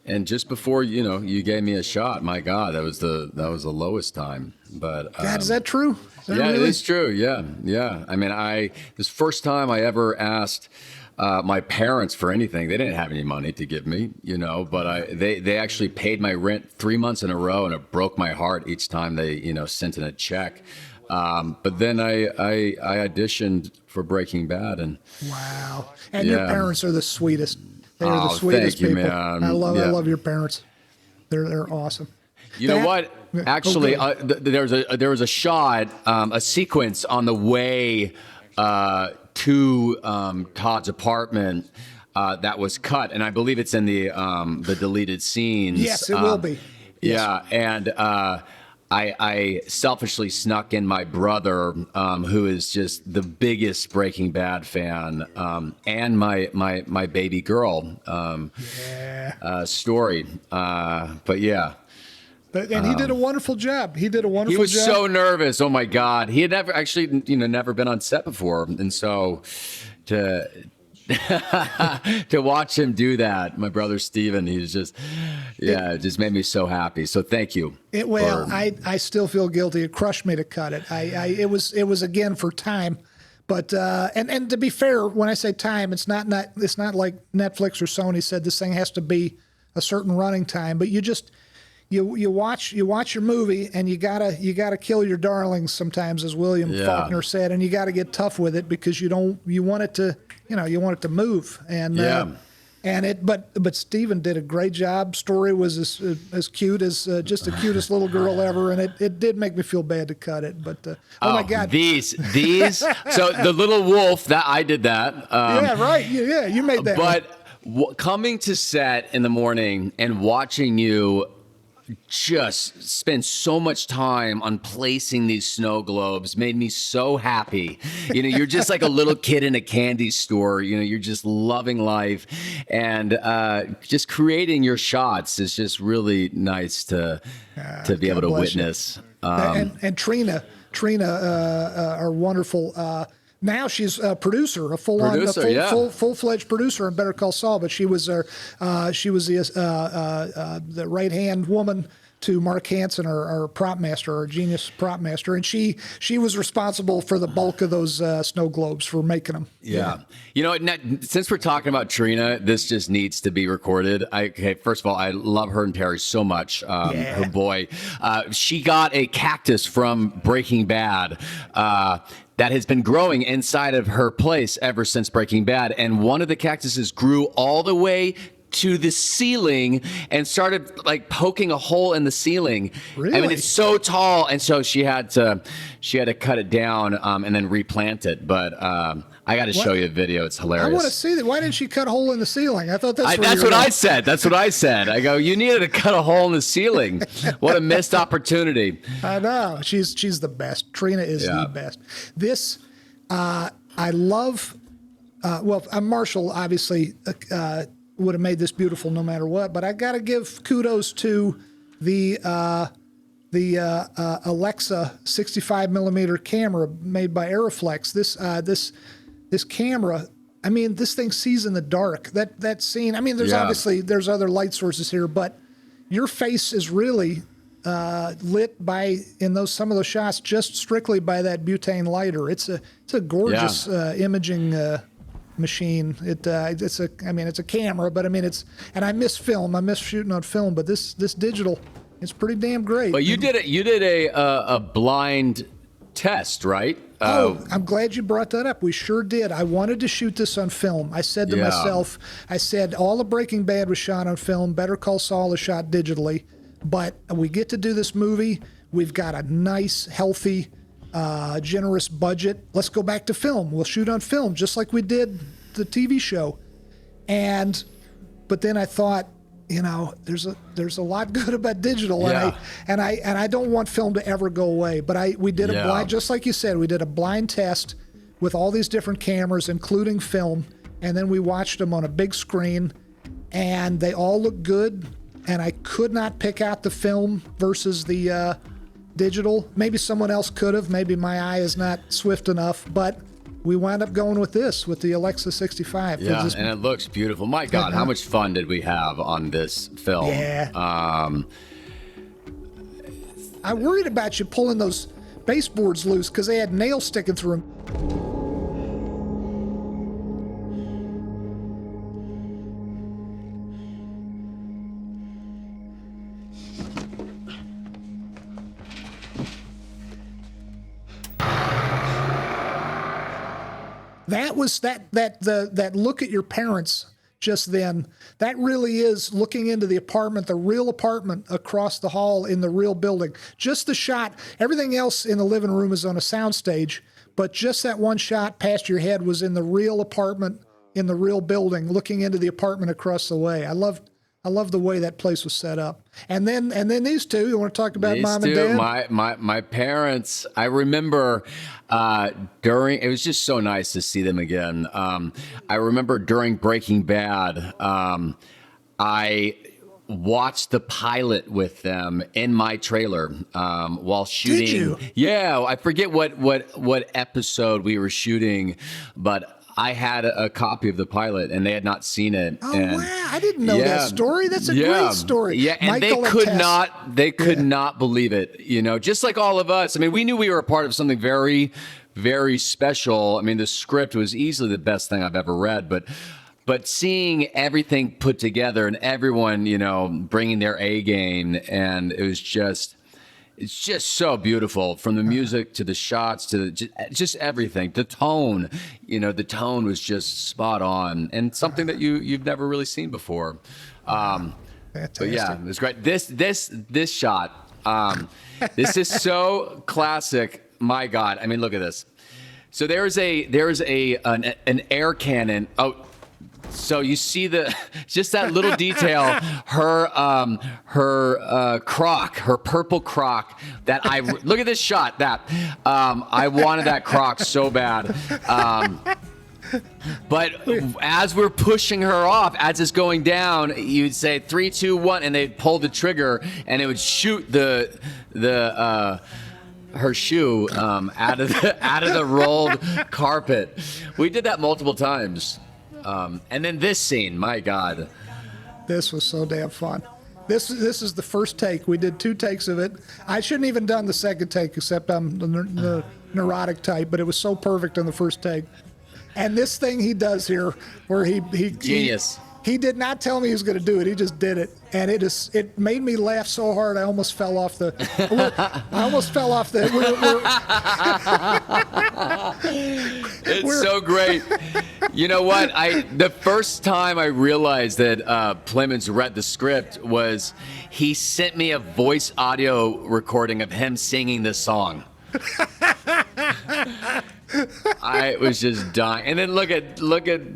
And just before, you gave me a shot, my God, that was the lowest time. But God, is that true? Is that yeah, really? it is true. Yeah. I mean, this first time I ever asked my parents for anything, they didn't have any money to give me, but they actually paid my rent 3 months in a row, and it broke my heart each time they, sent in a check. But then I auditioned for Breaking Bad, and Wow. And your Yeah. parents are the sweetest. They are the Oh, sweetest thank you, people. man. I Yeah. love your parents. They're awesome. you know That- what? Yeah. Actually, Oh, there was a shot, a sequence on the way to Todd's apartment that was cut, and I believe it's in the deleted scenes. Yes, it will be. Yeah, and I selfishly snuck in my brother, who is just the biggest Breaking Bad fan, and my baby girl story. But yeah. And he did a wonderful job. He did a wonderful He was job. so nervous. Oh my God. He had never been on set before. And so to watch him do that, my brother Steven, he was just, it just made me so happy. So thank you. I still feel guilty. It crushed me to cut it. It was again for time. But and to be fair, when I say time, it's not like Netflix or Sony said this thing has to be a certain running time, but you watch your movie, and you gotta kill your darlings sometimes, as William Faulkner said, and you gotta get tough with it, because you want it to move, and but Steven did a great job. Story was as cute as just the cutest little girl ever, and it did make me feel bad to cut it, but oh my God, these so the little wolf, that I did that. Yeah, right, yeah, you made that. But coming to set in the morning and watching you just spend so much time on placing these snow globes made me so happy. You're just like a little kid in a candy store. You're just loving life, and just creating your shots is just really nice to be able to witness. And Trina, our wonderful. Now she's a producer, a full-fledged producer on Better Call Saul. But she was the right-hand woman to Mark Hansen, our prop master, our genius prop master, and she was responsible for the bulk of those snow globes, for making them. Yeah. Since we're talking about Trina, this just needs to be recorded. First of all, I love her and Perry so much. Her boy. She got a cactus from Breaking Bad. That has been growing inside of her place ever since Breaking Bad. And one of the cactuses grew all the way to the ceiling and started poking a hole in the ceiling. Really? I mean, it's so tall. And so she had to cut it down and then replant it. But I got to show you a video. It's hilarious. I want to see that. Why didn't she cut a hole in the ceiling? I thought that's what I said. That's what I said. I go, you needed to cut a hole in the ceiling. What a missed opportunity. I know. She's the best. Trina is the best. This, I love, Marshall obviously would have made this beautiful no matter what, but I got to give kudos to the Alexa 65 millimeter camera made by Aeroflex. This camera, I mean, this thing sees in the dark. That scene, I mean, there's other light sources here, but your face is really lit in some of those shots just strictly by that butane lighter. It's a gorgeous imaging machine. It's a camera, but I mean and I miss film. I miss shooting on film, but this digital It's pretty damn great. But you did a blind test, right? Oh, I'm glad you brought that up. We sure did. I wanted to shoot this on film. I said to Yeah. myself, I said, all of Breaking Bad was shot on film. Better Call Saul is shot digitally. But we get to do this movie. We've got a nice, healthy, generous budget. Let's go back to film. We'll shoot on film, just like we did the TV show. But then I thought, there's a lot good about digital, Yeah. and I don't want film to ever go away. But we did a Yeah. blind, just like you said, we did a blind test with all these different cameras, including film, and then we watched them on a big screen, and they all look good. And I could not pick out the film versus the digital. Maybe someone else could have. Maybe my eye is not swift enough, but we wound up going with the Alexa 65. Yeah, and it looks beautiful. My God, how much fun did we have on this film? Yeah. I worried about you pulling those baseboards loose because they had nails sticking through them. That was that look at your parents just then. That really is looking into the apartment, the real apartment across the hall in the real building. Just the shot. Everything else in the living room is on a soundstage, but just that one shot past your head was in the real apartment in the real building, looking into the apartment across the way. I love the way that place was set up. And then these two, you want to talk about mom and dad? My parents, I remember it was just so nice to see them again. I remember during Breaking Bad, I watched the pilot with them in my trailer while shooting. Did you? Yeah, I forget what episode we were shooting, but I had a copy of the pilot, and they had not seen it. Oh, and wow. I didn't know that story. That's a great story. Yeah, and Michael they could not believe it, just like all of us. I mean, we knew we were a part of something very, very special. I mean, the script was easily the best thing I've ever read, but seeing everything put together and everyone, bringing their A game, and it's just so beautiful, from the music to the shots to just everything. The tone, the tone was just spot on, and something that you've never really seen before. But yeah, it was great. This shot, this is so classic. My God, I mean, look at this. So there's an air cannon. Oh. So you see just that little detail, her croc, her purple croc that look at this shot I wanted that croc so bad. But as we're pushing her off, as it's going down, you'd say 3, 2, 1, and they'd pull the trigger, and it would shoot her shoe out of the rolled carpet. We did that multiple times. And then this scene, my God. This was so damn fun. This is the first take. We did 2 takes of it. I shouldn't even done the second take, except I'm the neurotic type, but it was so perfect on the first take. And this thing he does here, where he genius. He did not tell me he was going to do it. He just did it, and it made me laugh so hard I almost fell off the. It's so great. You know what? The first time I realized that Plemons read the script was he sent me a voice audio recording of him singing this song. I was just dying. And then look at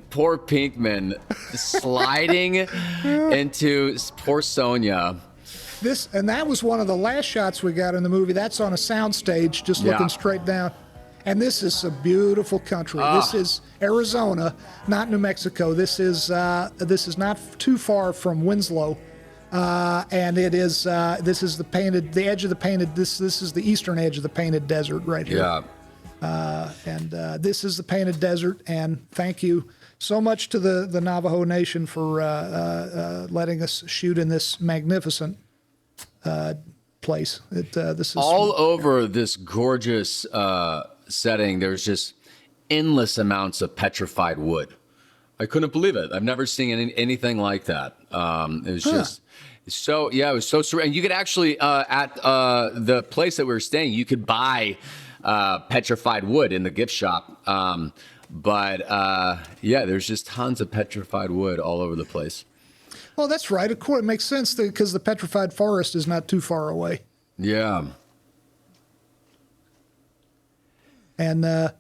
poor Pinkman sliding into poor Sonia. That was one of the last shots we got in the movie. That's on a soundstage, just looking straight down. And this is a beautiful country. This is Arizona, not New Mexico. This is not too far from Winslow. And it is this is the edge of the painted. This is the eastern edge of the painted desert right here. Yeah. And this is the painted desert. And thank you so much to the Navajo Nation for letting us shoot in this magnificent place. This is all over this gorgeous setting. There's just endless amounts of petrified wood. I couldn't believe it. I've never seen anything like that. It was So yeah, it was so surreal. And you could actually at the place that we were staying, you could buy petrified wood in the gift shop. But yeah, there's just tons of petrified wood all over the place. Well, that's right. Of course, it makes sense because the petrified forest is not too far away. Yeah. And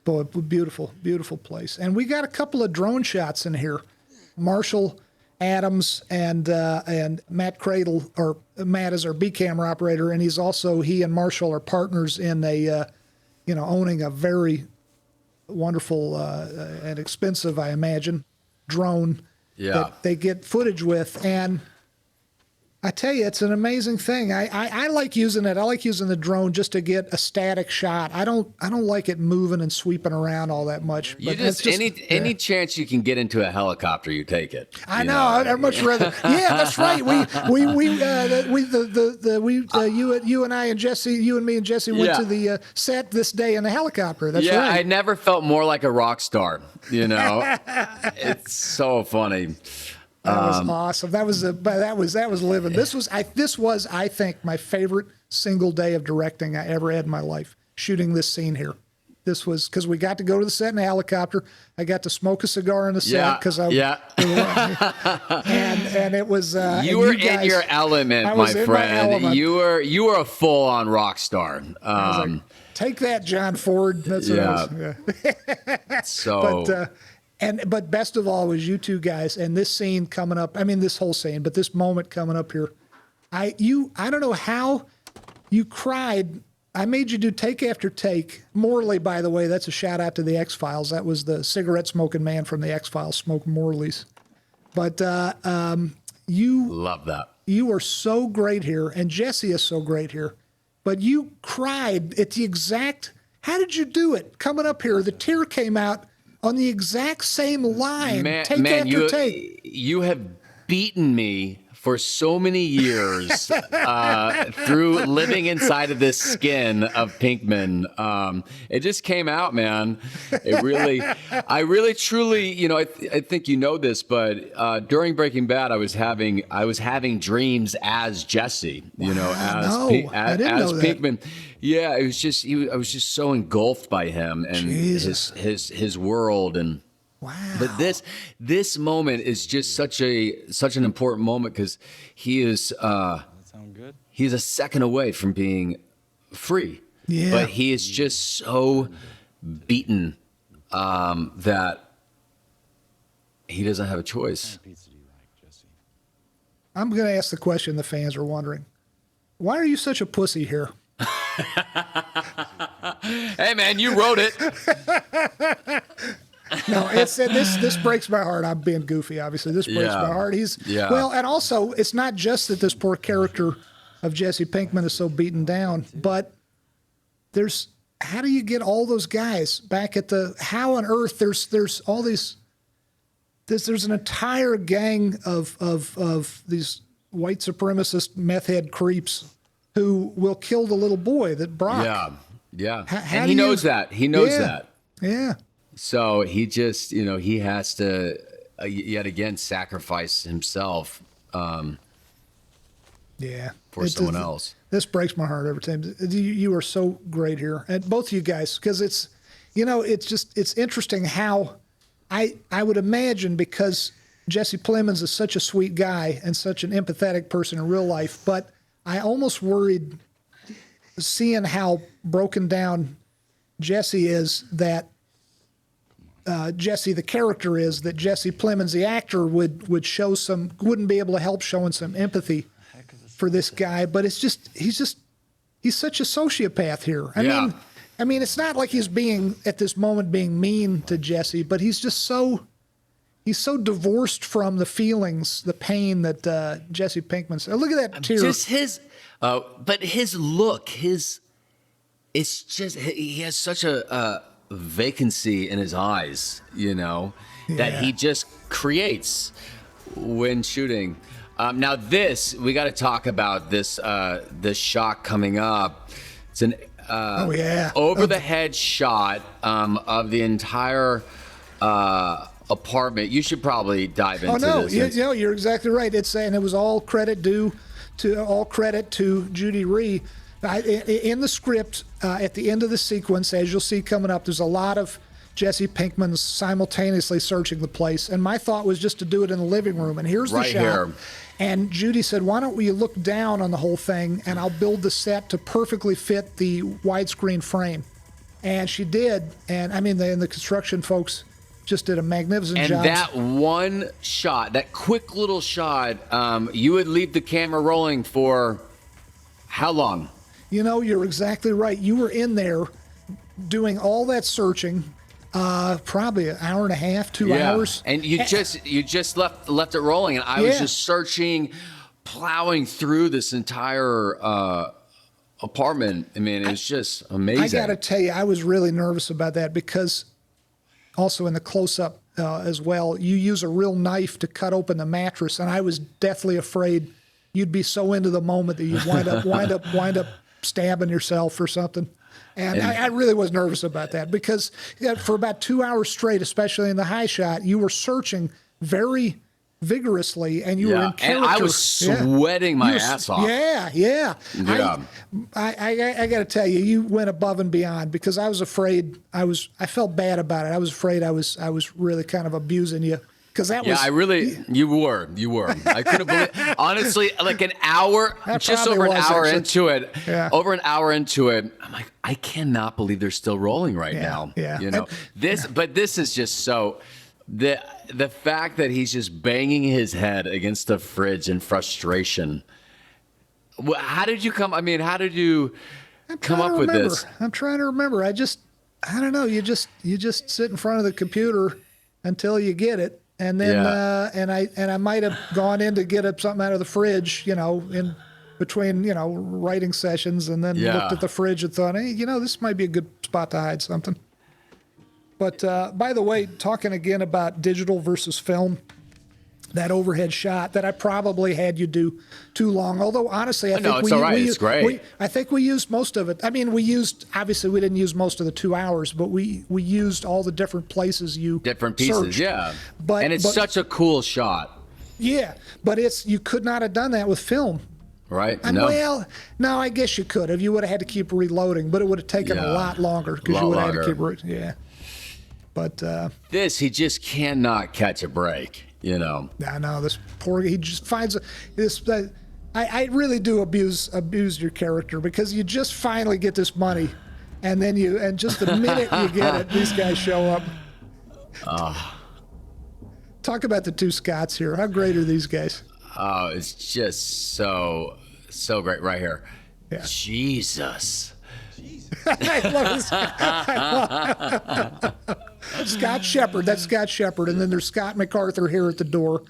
boy, beautiful, beautiful place. And we got a couple of drone shots in here. Marshall Adams and Matt Cradle, or Matt is our B camera operator, and he and Marshall are partners in owning a very wonderful and expensive, I imagine, drone that they get footage with. And I tell you, it's an amazing thing. I like using it. I like using the drone just to get a static shot. I don't like it moving and sweeping around all that much. You just any chance you can get into a helicopter, you take it. I know. I'd much rather. Yeah, that's right. You and I and Jesse, you and me and Jesse went to the set this day in a helicopter. That's right. I never felt more like a rock star. It's so funny. That was awesome. That was living. This was, I think, my favorite single day of directing I ever had in my life. Shooting this scene here. This was because we got to go to the set in a helicopter. I got to smoke a cigar in the set because and it was. You were in your element, my friend. You were a full-on rock star. Take that, John Ford. That's what I was. Yeah. So. But best of all was you two guys and this scene coming up. I mean, this whole scene, but this moment coming up here. I don't know how you cried. I made you do take after take. Morley, by the way, that's a shout out to the X-Files. That was the cigarette smoking man from the X-Files, Smoke Morley's. But you love that. You are so great here, and Jesse is so great here. But you cried at the exact. How did you do it? Coming up here, the tear came out on the exact same line, take after take. You have beaten me for so many years through living inside of this skin of Pinkman. It just came out, man. I really truly, I think you know this, but during Breaking Bad, I was having dreams as Jesse, as Pinkman. Yeah, it was just I was just so engulfed by him and his world. And wow. But this moment is just such an important moment because he is he's a second away from being free. Yeah. But he is just so beaten that he doesn't have a choice. I'm going to ask the question the fans are wondering. Why are you such a pussy here? Hey man, you wrote it. No, this breaks my heart. I'm being goofy, obviously. This breaks my heart. Well, and also it's not just that this poor character of Jesse Pinkman is so beaten down, but how do you get all those guys back at how on earth there's all these there's an entire gang of these white supremacist meth head creeps who will kill the little boy that Brock. Yeah. And he knows that. He knows that. Yeah. So he just, he has to yet again sacrifice himself. For someone else. This breaks my heart every time. You are so great here, and both of you guys, because it's interesting how I would imagine, because Jesse Plemons is such a sweet guy and such an empathetic person in real life, but I almost worried seeing how broken down Jesse is that Jesse the character is, that Jesse Plemons the actor wouldn't be able to help showing some empathy for this guy, but he's such a sociopath here. I mean it's not like he's being at this moment being mean to Jesse, but he's so divorced from the feelings, the pain that Jesse Pinkman said. Look at that tear. Just but his look, it's just, he has such a vacancy in his eyes, that he just creates when shooting. Now we got to talk about this shot coming up. It's an over the head shot of the entire apartment. You should probably dive into Oh no, this. you're exactly right. And it was all credit to Judy Rhee. In the script, at the end of the sequence, as you'll see coming up, there's a lot of Jesse Pinkman's simultaneously searching the place. And my thought was just to do it in the living room. And here's the Right shot. here. And Judy said, "Why don't we look down on the whole thing, and I'll build the set to perfectly fit the widescreen frame." And she did. And I mean, the construction folks just did a magnificent And job. that one shot, that quick little shot, you would leave the camera rolling for how long? You're exactly right. You were in there doing all that searching, probably an hour and a half, 2 hours. And you just left it rolling, and I was just searching, plowing through this entire apartment. I mean, it was just amazing. I got to tell you, I was really nervous about that because also in the close-up as well, you use a real knife to cut open the mattress, and I was deathly afraid you'd be so into the moment that you'd wind up stabbing yourself or something. And I really was nervous about that because for about 2 hours straight, especially in the high shot, you were searching very vigorously, and you were in character. And I was sweating my ass off. Yeah. Yeah. I got to tell you, you went above and beyond because I was afraid. I felt bad about it. I was afraid I was really kind of abusing you. Because that was. Yeah, you were. I couldn't believe, honestly, like an hour, just over an hour into it, I'm like, I cannot believe they're still rolling right now. Yeah. But this is just so, the fact that he's just banging his head against the fridge in frustration. How did you come up with this? I'm trying to remember. I don't know. You just sit in front of the computer until you get it. And then, and I might have gone in to get something out of the fridge, in between, writing sessions, and then looked at the fridge and thought, hey, this might be a good spot to hide something. But by the way, talking again about digital versus film, that overhead shot that I probably had you do too long. Although honestly, I think it's great. I think we used most of it. I mean, obviously we didn't use most of the 2 hours, but we used all the different places different pieces, searched. yeah. But it's such a cool shot. Yeah, but you could not have done that with film. Right. Well, no, I guess you could have. You would have had to keep reloading, but it would have taken a lot longer because you would have had to keep. Yeah. But he just cannot catch a break. I know this poor. He just finds this. I really do abuse your character because you just finally get this money, and then just the minute you get it, these guys show up. Talk about the two Scotts here. How great are these guys? Oh, it's just so great right here. Yeah. Jesus. I love Scott Shepard. That's Scott Shepard. And then there's Scott MacArthur here at the door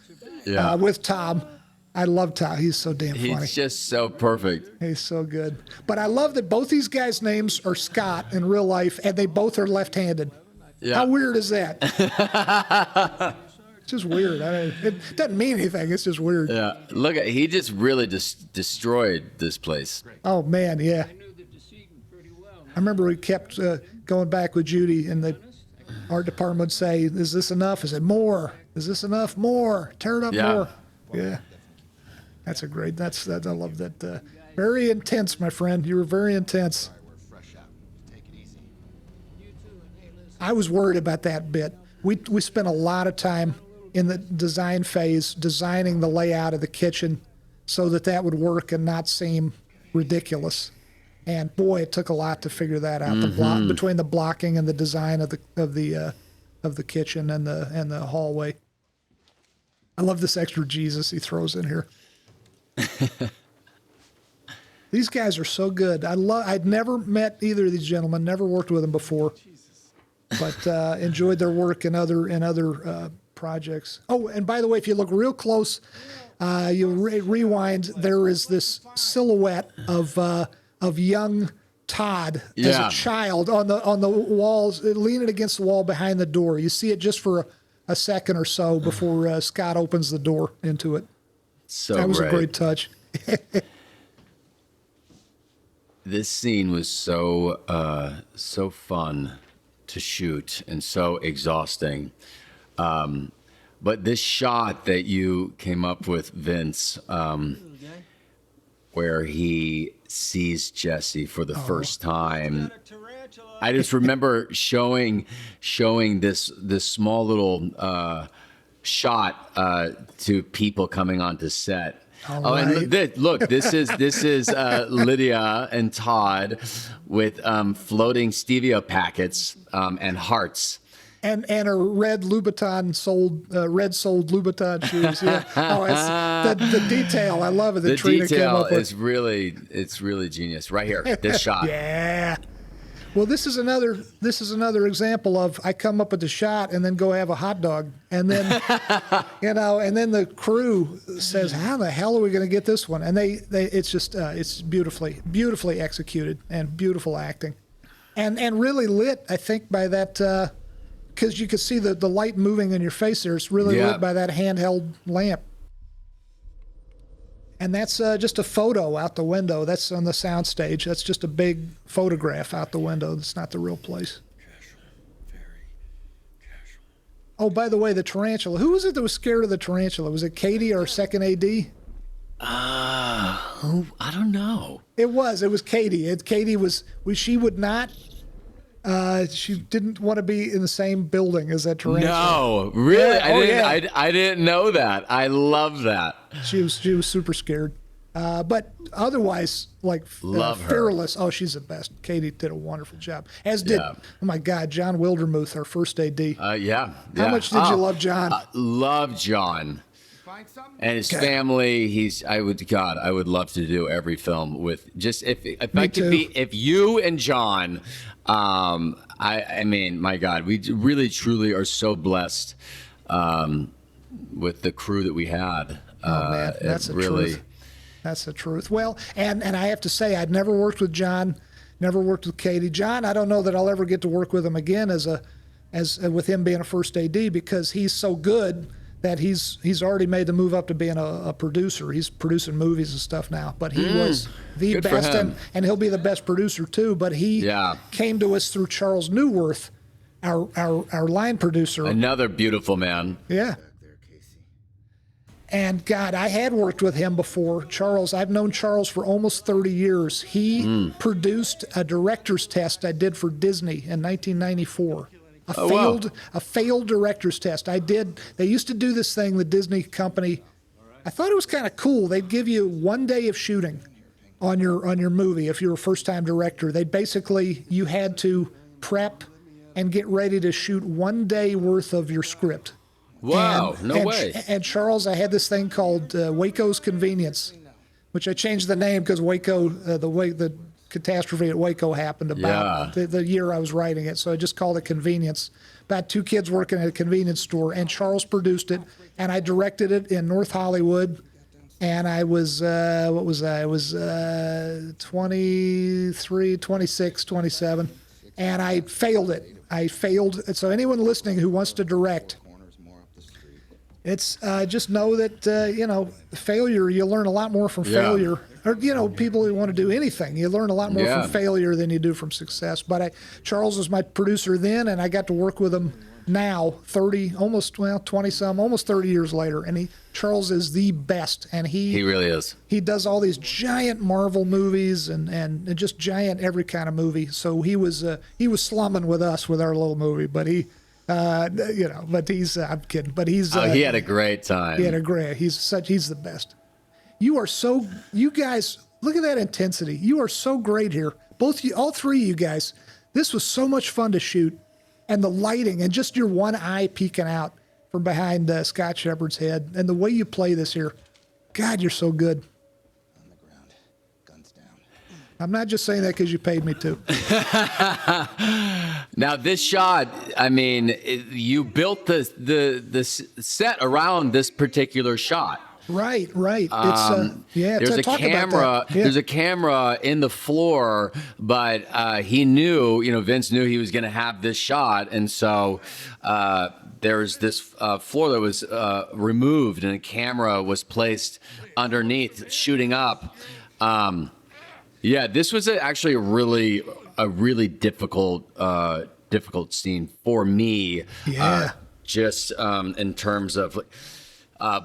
with Tom. I love Tom. He's so damn funny. He's just so perfect. He's so good. But I love that both these guys' names are Scott in real life, and they both are left-handed. Yeah. How weird is that? It's just weird. It doesn't mean anything. It's just weird. Yeah. He just really destroyed this place. Oh, man, yeah. I remember we kept going back with Judy, and the art department would say, "Is this enough?" I said, "More. Is this enough? More. Tear it up more." Yeah. I love that. Very intense, my friend. You were very intense. I was worried about that bit. We spent a lot of time in the design phase designing the layout of the kitchen so that would work and not seem ridiculous. And boy, it took a lot to figure that out. Mm-hmm. Between the blocking and the design of the kitchen and the hallway. I love this extra Jesus he throws in here. These guys are so good. I'd never met either of these gentlemen. Never worked with them before, but enjoyed their work in other projects. Oh, and by the way, if you look real close, you rewind. There is this silhouette of young Todd as a child on the walls, leaning against the wall behind the door. You see it just for a second or so before Scott opens the door into it. That was a great touch. This scene was so fun to shoot and so exhausting. But this shot that you came up with, Vince, where he sees Jesse for the first time, I just remember showing this small little shot to people coming onto set. And look, this is Lydia and Todd with floating stevia packets and hearts. And a red Louboutin soled Louboutin shoes. Yeah. Oh, it's the detail. I love it. The Trina detail came up with. is really genius. Right here, this shot. Yeah. Well, this is another example of I come up with the shot and then go have a hot dog, and then and then the crew says, "How the hell are we going to get this one?" And it's just it's beautifully executed and beautiful acting, and really lit. I think by that. Because you could see the light moving in your face there. It's really lit by that handheld lamp. And that's just a photo out the window. That's on the sound stage. That's just a big photograph out the window. That's not the real place. Casual, very casual. Oh, by the way, the tarantula. Who was it that was scared of the tarantula? Was it Katie, our second AD? I don't know. It was Katie. She would not... she didn't want to be in the same building as that tarantula. No, really, Yeah. I didn't know that. I love that. She was super scared, but otherwise, like Love her. fearless. Oh, she's the best. Katie did a wonderful job. As did oh my God, John Wildermuth, our first AD. Yeah. How much did you love John? Love John. And his family. I would love to do every film with just if I could be if you and John. I mean, my God, we really truly are so blessed with the crew that we had. Oh man, that's the truth. That's the truth. Well, and I have to say, I'd never worked with John, never worked with Katie. John, I don't know that I'll ever get to work with him again as with him being a first AD, because he's so good that he's already made the move up to being a producer. He's producing movies and stuff now. But he was the Good best, for him. and he'll be the best producer too. But he came to us through Charles Newworth, our line producer. Another beautiful man. Yeah. And God, I had worked with him before. Charles, I've known Charles for almost 30 years. He produced a director's test I did for Disney in 1994. A failed director's test. They used to do this thing, the Disney company. I thought it was kind of cool. They'd give you 1 day of shooting on your movie if you're a first-time director. You had to prep and get ready to shoot 1 day worth of your script. Wow, no way. And Charles, I had this thing called Waco's Convenience, which I changed the name because Waco, the catastrophe at Waco happened about the year I was writing it. So I just called it Convenience. About 2 kids working at a convenience store, and Charles produced it, and I directed it in North Hollywood. And I was, what was I? I was 23, 26, 27, and I failed it. So anyone listening who wants to direct, it's just know that, failure, you learn a lot more from failure. Or, people who want to do anything, you learn a lot more from failure than you do from success. But Charles was my producer then, and I got to work with him now, 20-some, almost 30 years later. And Charles is the best. And he really is. He does all these giant Marvel movies and just giant every kind of movie. So he was slumming with us with our little movie, but but he's, I'm kidding, but he's, he had a great time. He's the best. You guys, look at that intensity. You are so great here. All three of you guys. This was so much fun to shoot, and the lighting and just your one eye peeking out from behind Scott Shepard's head, and the way you play this here. God, you're so good. On the ground, guns down. I'm not just saying that because you paid me to. Now this shot, I mean, you built the set around this particular shot. Right. There's a camera. There's a camera in the floor, but he knew, Vince knew he was going to have this shot, and so there's this floor that was removed, and a camera was placed underneath, shooting up. This was actually a really difficult scene for me. Yeah. just in terms of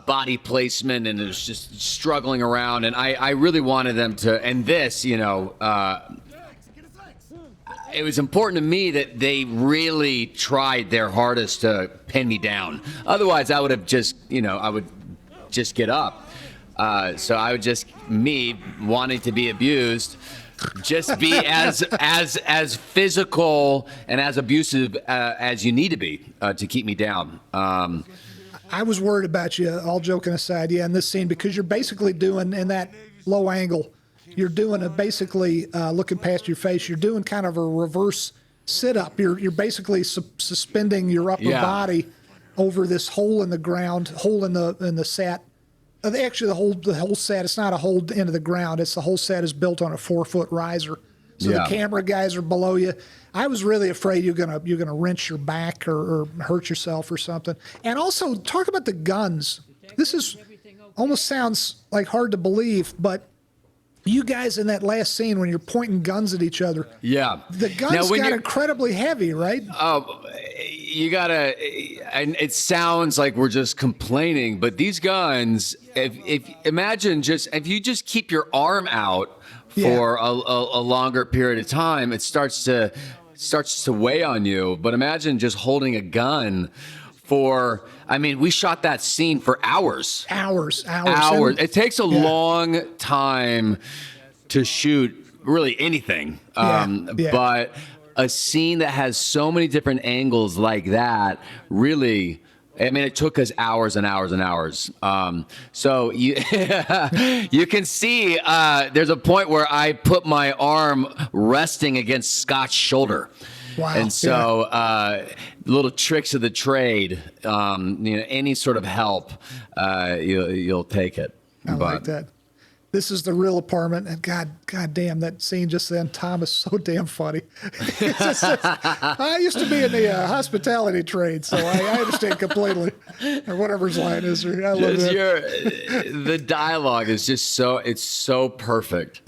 body placement, and it was just struggling around. And I really wanted them to, and this, you know, it was important to me that they really tried their hardest to pin me down. Otherwise, I would have just, you know, I would just get up. So I would just, me wanting to be abused, just be as physical and as abusive as you need to be to keep me down. I was worried about you, all joking aside, in this scene, because you're basically doing, in that low angle, you're doing basically looking past your face, you're doing kind of a reverse sit-up. You're basically suspending your upper body over this hole in the ground, hole in the set. Actually, the whole set, it's not a hole into the ground. It's the whole set is built on a 4-foot riser. So the camera guys are below you. I was really afraid you're gonna wrench your back or hurt yourself or something. And also, talk about the guns. This is almost sounds like hard to believe, but you guys in that last scene when you're pointing guns at each other. Yeah. The guns got incredibly heavy, right? Oh, you gotta, and it sounds like we're just complaining, but these guns, if imagine just, if you just keep your arm out for a longer period of time, it starts to weigh on you. But imagine just holding a gun for, I mean, we shot that scene for hours. Hours. It takes a long time to shoot really anything. But a scene that has so many different angles like that, really, I mean, it took us hours and hours and hours. So you you can see there's a point where I put my arm resting against Scott's shoulder. Wow. And so little tricks of the trade, you know, any sort of help, you'll take it. I like that. This is the real apartment, and God damn, that scene just then, Tom, is so damn funny. I used to be in the hospitality trade, so I understand completely, or whatever his line is. I love that. The dialogue is just it's so perfect.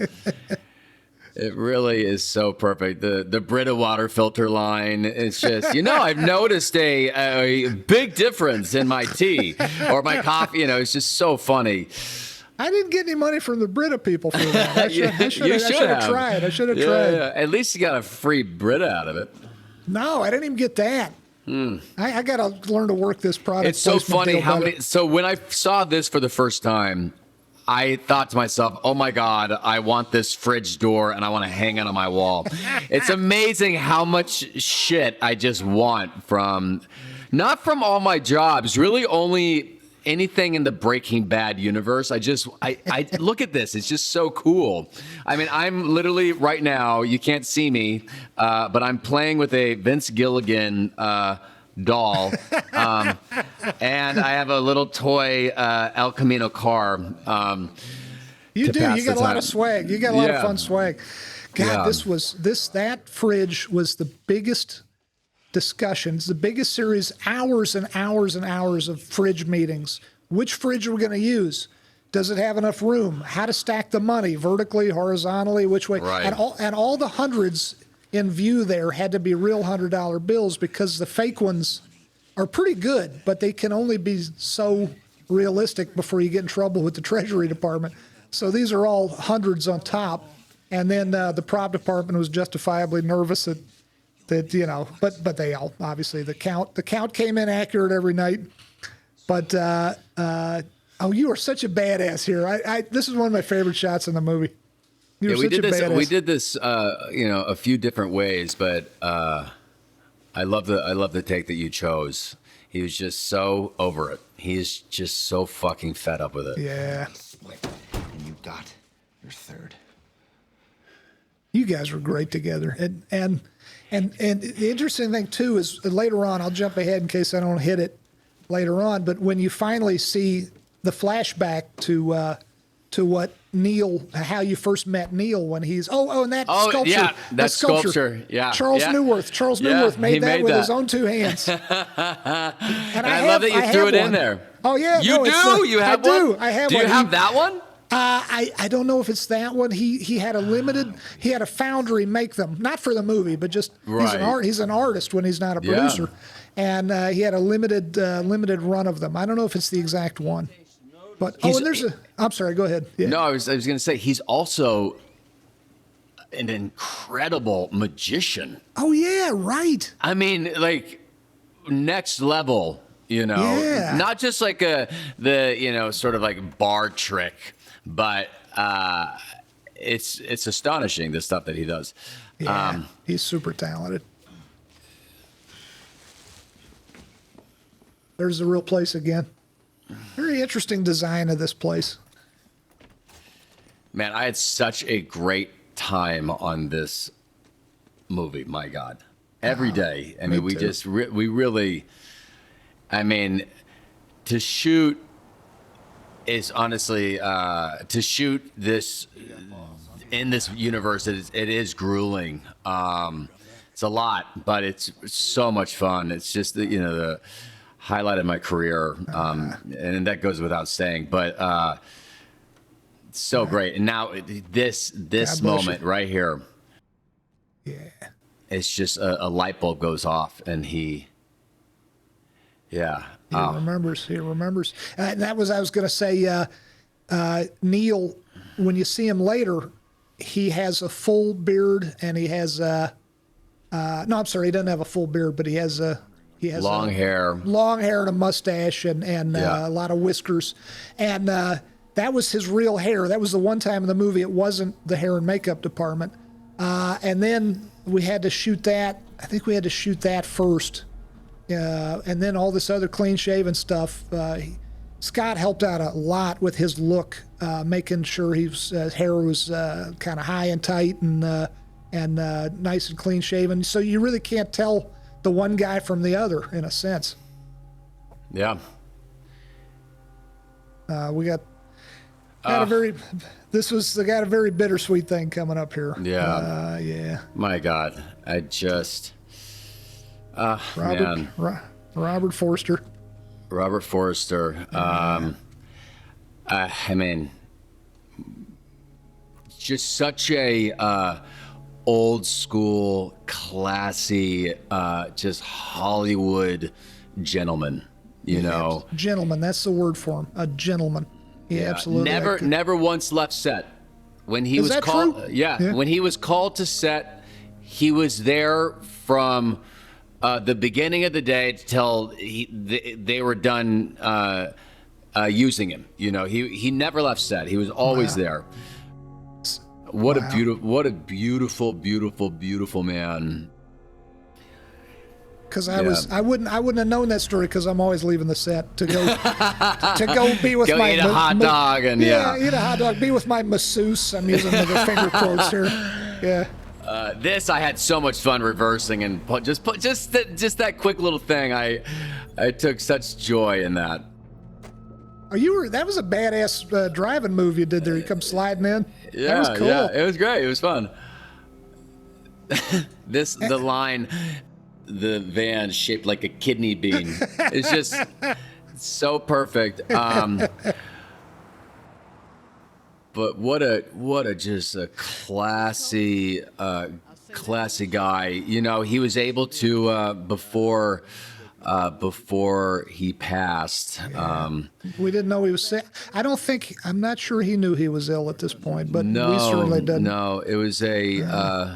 It really is so perfect. The Brita water filter line is just, you know, I've noticed a big difference in my tea or my coffee. You know, it's just so funny. I didn't get any money from the Brita people for that. I should have tried. I should have tried. Yeah. At least you got a free Brita out of it. No, I didn't even get that. I got to learn to work this product. It's so funny how many. So when I saw this for the first time, I thought to myself, oh my God, I want this fridge door and I want to hang it on my wall. It's amazing how much shit I just want from, not from all my jobs, really only anything in the Breaking Bad universe. I look at this. It's just so cool. I mean, I'm literally right now, you can't see me, but I'm playing with a Vince Gilligan doll. And I have a little toy El Camino car. You do. You got a lot of swag. You got a lot of fun swag. God, that fridge was the biggest discussions, the biggest series, hours and hours and hours of fridge meetings. Which fridge are we going to use? Does it have enough room? How to stack the money vertically, horizontally, which way? Right. And all the hundreds in view there had to be real $100 bills, because the fake ones are pretty good, but they can only be so realistic before you get in trouble with the Treasury Department. So these are all hundreds on top. And then the prop department was justifiably nervous that you know, but they all, obviously the count came in accurate every night. But oh, you are such a badass here. This is one of my favorite shots in the movie. We did this you know, a few different ways, but I love the take that you chose. He was just so over it. He is just so fucking fed up with it. Yeah. And you got your third. You guys were great together. And the interesting thing too is later on, I'll jump ahead in case I don't hit it later on, but when you finally see the flashback to what Neil, how you first met Neil when he's and that sculpture. Yeah, that sculpture. Yeah. Charles Newworth made that with his own two hands. And I love that you threw it in there. Oh yeah. You do? You have one? I have one. Do you have that one? I don't know if it's that one. He had a foundry make them, not for the movie, but just he's an artist when he's not a producer. and he had a limited run of them. I don't know if it's the exact one, but and there's a. I'm sorry. Go ahead. Yeah. No, I was going to say he's also an incredible magician. Oh yeah, right. I mean, like next level. Yeah. Not just like the sort of like bar trick, but it's astonishing the stuff that he does. Yeah, he's super talented. There's the real place again. Very interesting design of this place. Man, I had such a great time on this movie. My God, every day. I mean, we really. I mean, to shoot is honestly to shoot this in this universe. It is grueling. It's a lot, but it's so much fun. It's just the highlight of my career, and that goes without saying. But so great. And now this moment right here. Yeah. It's just a light bulb goes off, and he. Yeah. He remembers. He remembers. That was, I was going to say, Neil, when you see him later, he has a full beard and he has, no, I'm sorry, he doesn't have a full beard, but he has long hair and a mustache and a lot of whiskers. And that was his real hair. That was the one time in the movie it wasn't the hair and makeup department. And then we had to shoot that. I think we had to shoot that first. And then all this other clean-shaven stuff. Scott helped out a lot with his look, making sure his hair was kind of high and tight and nice and clean-shaven. So you really can't tell the one guy from the other, in a sense. Yeah. We got a very. This was got a very bittersweet thing coming up here. Yeah. Yeah. My God, I just. Man. Robert Forster. Robert Forster. I mean, just such a old school, classy, just Hollywood gentleman. You know, gentleman. That's the word for him. A gentleman. Yeah, absolutely. Never once left set. When he was called, when he was called to set, he was there from. The beginning of the day till they were done using him. You know, he never left set. He was always there. What a beautiful man. Because I wouldn't have known that story because I'm always leaving the set to go be with my eat a hot dog and eat a hot dog, be with my masseuse. I'm using the finger quotes here. Yeah. This I had so much fun reversing and just that quick little thing. I took such joy in that. That was a badass driving move you did there. You come sliding in. Yeah, that was cool. Yeah, it was great. It was fun. The line, the van shaped like a kidney bean. It's just so perfect. But what a just a classy guy. You know, he was able to before he passed. We didn't know he was sick. I'm not sure he knew he was ill at this point, but we certainly didn't. No, it was a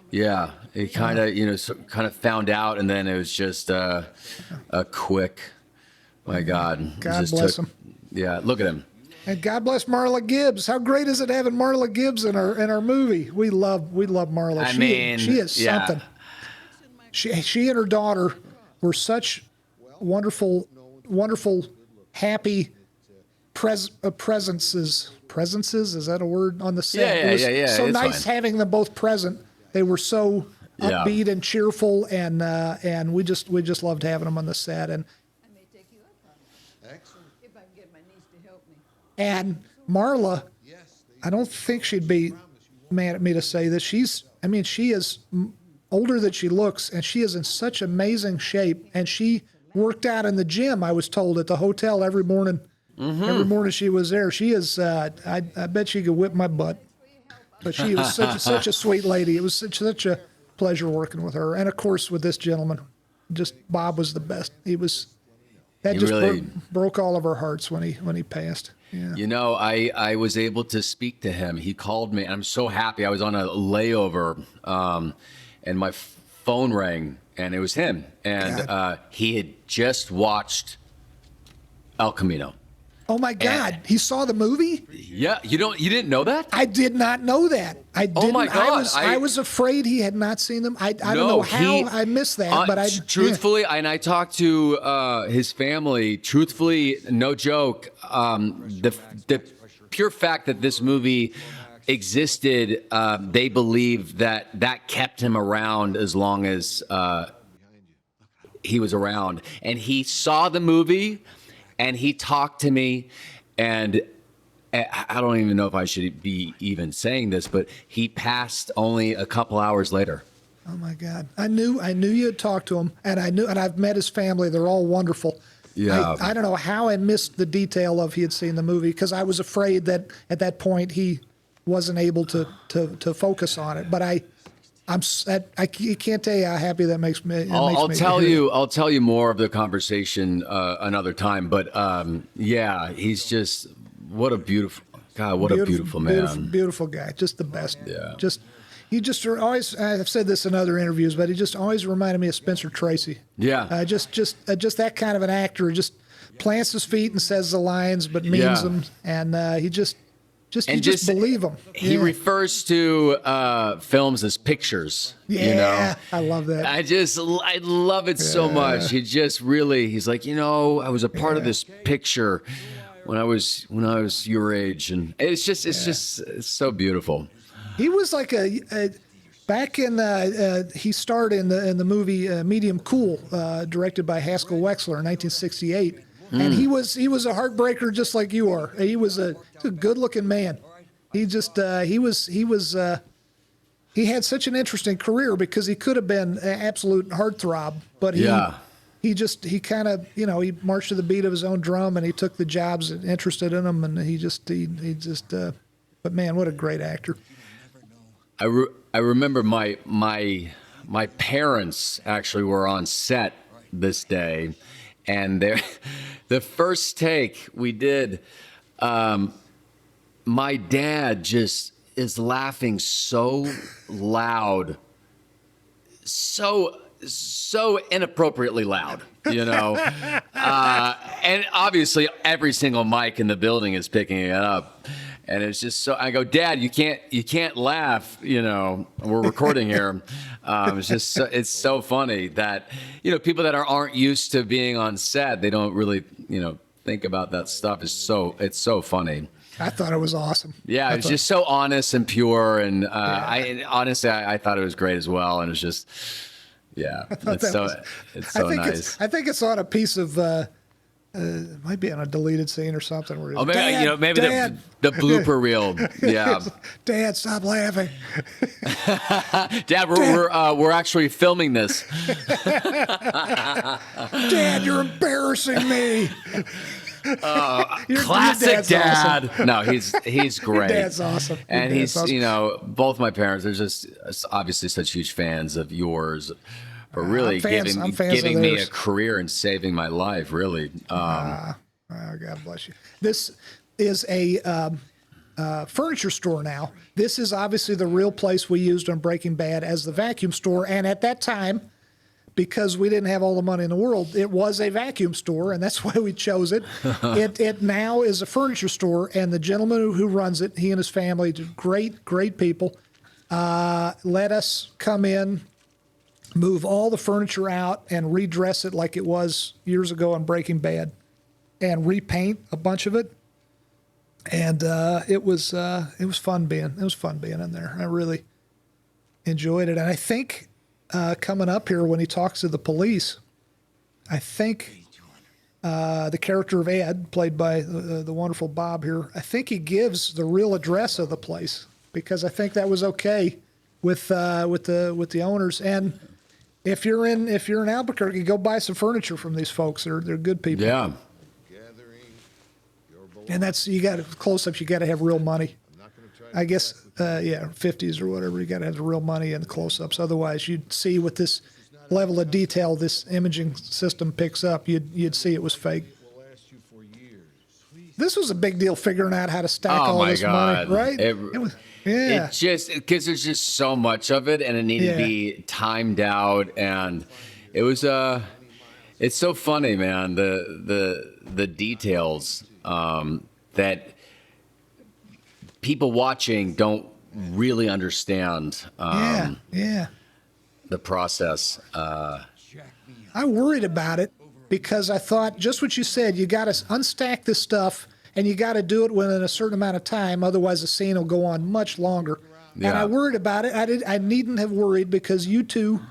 he kind of found out, and then it was just a quick. My God, God bless him. Yeah, look at him. And God bless Marla Gibbs. How great is it having Marla Gibbs in our movie? We love Marla. She is something. She and her daughter were such wonderful, happy presences. Presences, is that a word on the set? Yeah. So it's nice fine. having them both present. They were so upbeat and cheerful, and we just loved having them on the set. And And Marla, I don't think she'd be mad at me to say this. She is older than she looks, and she is in such amazing shape. And she worked out in the gym, I was told, at the hotel every morning. Mm-hmm. Every morning she was there. She is, I bet she could whip my butt. But she was such a sweet lady. It was such a pleasure working with her. And, of course, with this gentleman. just Bob was the best. That He just really- broke all of our hearts when he passed. Yeah. You know, I was able to speak to him. He called me. I'm so happy. I was on a layover, and my phone rang, and it was him. And he had just watched El Camino. Oh my God, he saw the movie? Yeah, you didn't know that? I did not know that. I didn't. Oh my God, I was afraid he had not seen them. I don't No, know how I missed that, but truthfully, and I talked to his family. Truthfully, no joke. The pure fact that this movie existed, they believe that kept him around as long as he was around, and he saw the movie. And he talked to me, and I don't even know if I should be even saying this, but he passed only a couple hours later. Oh my God! I knew you had talked to him, and I've met his family. They're all wonderful. Yeah. I don't know how I missed the detail of he had seen the movie because I was afraid that at that point he wasn't able to focus on it. But I can't tell you how happy that makes me. I'll tell you more of the conversation another time. But yeah, he's just what a beautiful man. Beautiful guy, just the best. Yeah. He just always. I've said this in other interviews, but he just always reminded me of Spencer Tracy. Yeah. Just that kind of an actor. Just plants his feet and says the lines, but means them, and you just believe him. He refers to films as pictures. Yeah, you know? I love that. I love it so much. He's like, I was a part of this picture when I was your age, and it's so beautiful. He was like back in he starred in the movie Medium Cool, directed by Haskell Wexler in 1968. And he was a heartbreaker just like you are. He was a good-looking man. He had such an interesting career because he could have been an absolute heartthrob, but he kind of he marched to the beat of his own drum, and he took the jobs that interested in him, and he just but man, what a great actor. I remember my parents actually were on set this day, and the first take we did, my dad just is laughing so loud, so inappropriately loud, and obviously every single mic in the building is picking it up. And it's just so, I go, Dad, you can't laugh, we're recording here. It's so funny that, people that aren't used to being on set, they don't really, think about that stuff. It's so funny. I thought it was awesome. Yeah, it's just so honest and pure. And I honestly thought it was great as well. And it's just, it's so nice. I think it's on a piece of, it might be on a deleted scene or something. Where maybe Dad. the blooper reel. Yeah. Dad, stop laughing. Dad, we're actually filming this. Dad, you're embarrassing me. Classic Dad. Awesome. No, he's great. Dad's awesome. And Dad's awesome. Both my parents are just obviously such huge fans of yours. For really giving me a career and saving my life, really. God bless you. This is a furniture store now. This is obviously the real place we used on Breaking Bad as the vacuum store. And at that time, because we didn't have all the money in the world, it was a vacuum store, and that's why we chose it. It now is a furniture store, and the gentleman who runs it, he and his family, great people, let us come in, move all the furniture out and redress it like it was years ago on Breaking Bad, and repaint a bunch of it. And it was fun being in there. I really enjoyed it. And I think coming up here when he talks to the police, I think the character of Ed, played by the wonderful Bob here, I think he gives the real address of the place, because I think that was okay with the owners. And if you're in Albuquerque, go buy some furniture from these folks. They're good people. Yeah. And that's, you got close-ups. You got to have real money. I guess 50s or whatever. You got to have the real money and the close-ups. Otherwise, you'd see with this level of detail this imaging system picks up, you'd see it was fake. This was a big deal figuring out how to stack all this money, right? It was, yeah. It just because there's just so much of it, and it needed to be timed out, and it was it's so funny, man. The details that people watching don't really understand. The process. I worried about it because I thought just what you said. You got to unstack this stuff, and you got to do it within a certain amount of time. Otherwise, the scene will go on much longer. Yeah. And I worried about it. I needn't have worried because you two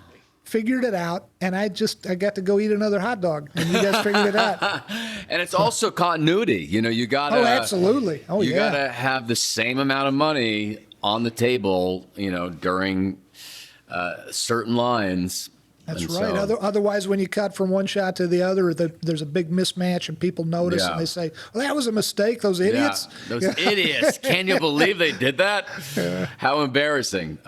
figured it out, and I got to go eat another hot dog, and you guys figured it out. And it's also continuity. You know, you got to. Oh, absolutely. Oh, you yeah. got to have the same amount of money on the table. You know, during certain lines. That's and right. So, Otherwise, when you cut from one shot to the other, there's a big mismatch, and people notice, and they say, "Well, that was a mistake. Those idiots." Yeah, those idiots. Can you believe they did that? How embarrassing.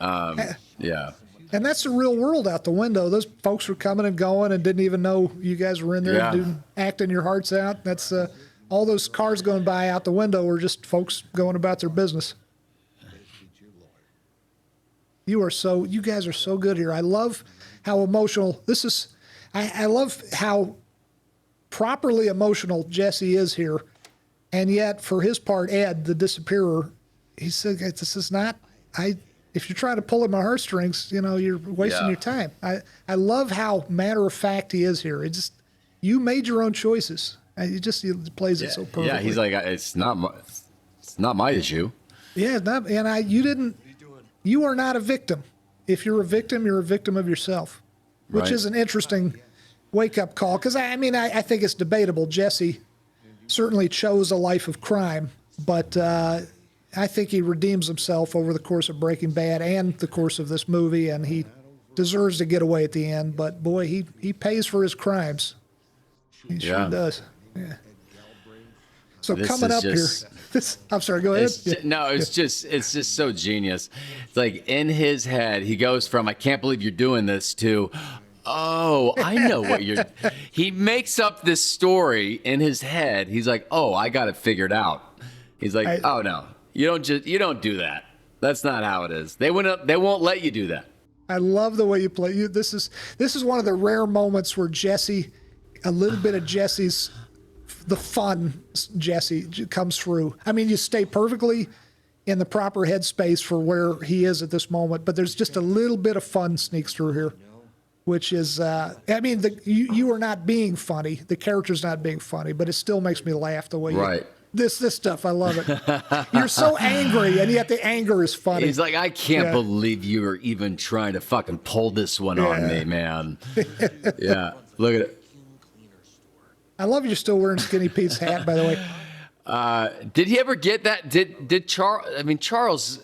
Yeah. And that's the real world out the window. Those folks were coming and going and didn't even know you guys were in there acting your hearts out. That's all those cars going by out the window were just folks going about their business. You guys are so good here. I love how emotional this is. I love how properly emotional Jesse is here. And yet, for his part, Ed, the disappearer, he said, "This is not. If you're trying to pull at my heartstrings, you're wasting your time." I love how matter of fact he is here. You made your own choices. He plays it so perfectly. Yeah, he's like, it's not my issue. Yeah, it's not, and you are not a victim. If you're a victim of yourself, which Right. is an interesting wake-up call. Because I think it's debatable. Jesse certainly chose a life of crime, but I think he redeems himself over the course of Breaking Bad and the course of this movie, and he deserves to get away at the end. But boy, he pays for his crimes. He sure does. Yeah. So This coming is up just- here, I'm sorry. Go ahead. It's just so genius. It's like in his head, he goes from "I can't believe you're doing this" to "Oh, I know what you're." He makes up this story in his head. He's like, "Oh, I got it figured out." He's like, "Oh no, you don't do that. That's not how it is. They won't let you do that." I love the way you play. This is one of the rare moments where a little bit of the fun Jesse comes through. I mean, you stay perfectly in the proper headspace for where he is at this moment, but there's just a little bit of fun sneaks through here, which is, you are not being funny. The character's not being funny, but it still makes me laugh the way Right. This stuff, I love it. You're so angry, and yet the anger is funny. He's like, "I can't believe you are even trying to fucking pull this one on me, man." Yeah, look at it. I love you're still wearing Skinny Pete's hat, by the way. Did he ever get that? Did Charles? I mean, Charles,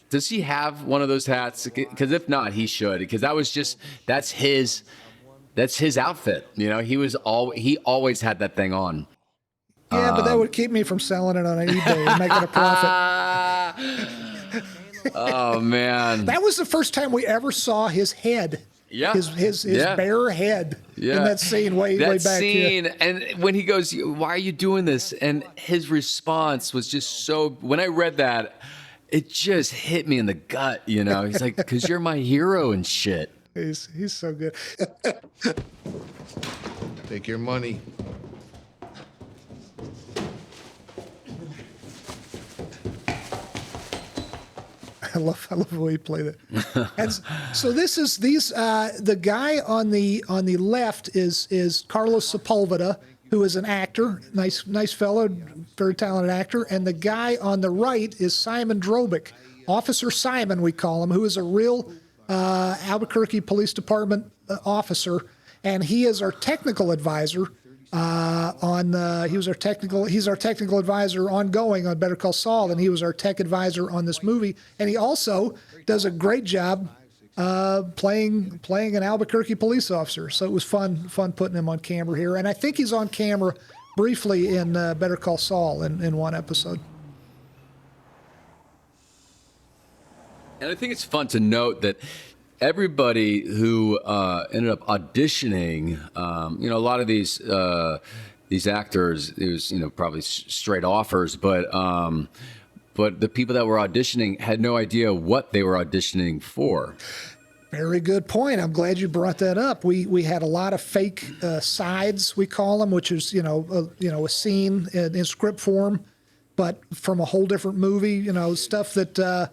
does he have one of those hats? Because if not, he should. Because that's his outfit. He always had that thing on. Yeah, but that would keep me from selling it on eBay and making a profit. Oh man, That was the first time we ever saw his head. Yeah. His bare head in that scene way back. That scene, and when he goes, "Why are you doing this?" And his response was just so. When I read that, it just hit me in the gut. He's like, "Because you're my hero and shit." He's so good. Take your money. I love the way he played it. And so the guy on the left is Carlos Sepulveda, who is an actor, nice fellow, very talented actor, and the guy on the right is Simon Drobick, Officer Simon we call him, who is a real Albuquerque Police Department officer, and he is our technical advisor. He's our technical advisor ongoing on Better Call Saul, and he was our tech advisor on this movie. And he also does a great job playing an Albuquerque police officer. So it was fun putting him on camera here. And I think he's on camera briefly in Better Call Saul in one episode. And I think it's fun to note that everybody who ended up auditioning, a lot of these actors, it was probably straight offers, but the people that were auditioning had no idea what they were auditioning for. Very good point. I'm glad you brought that up. We had a lot of fake sides, we call them, which is a scene in script form, but from a whole different movie. Stuff that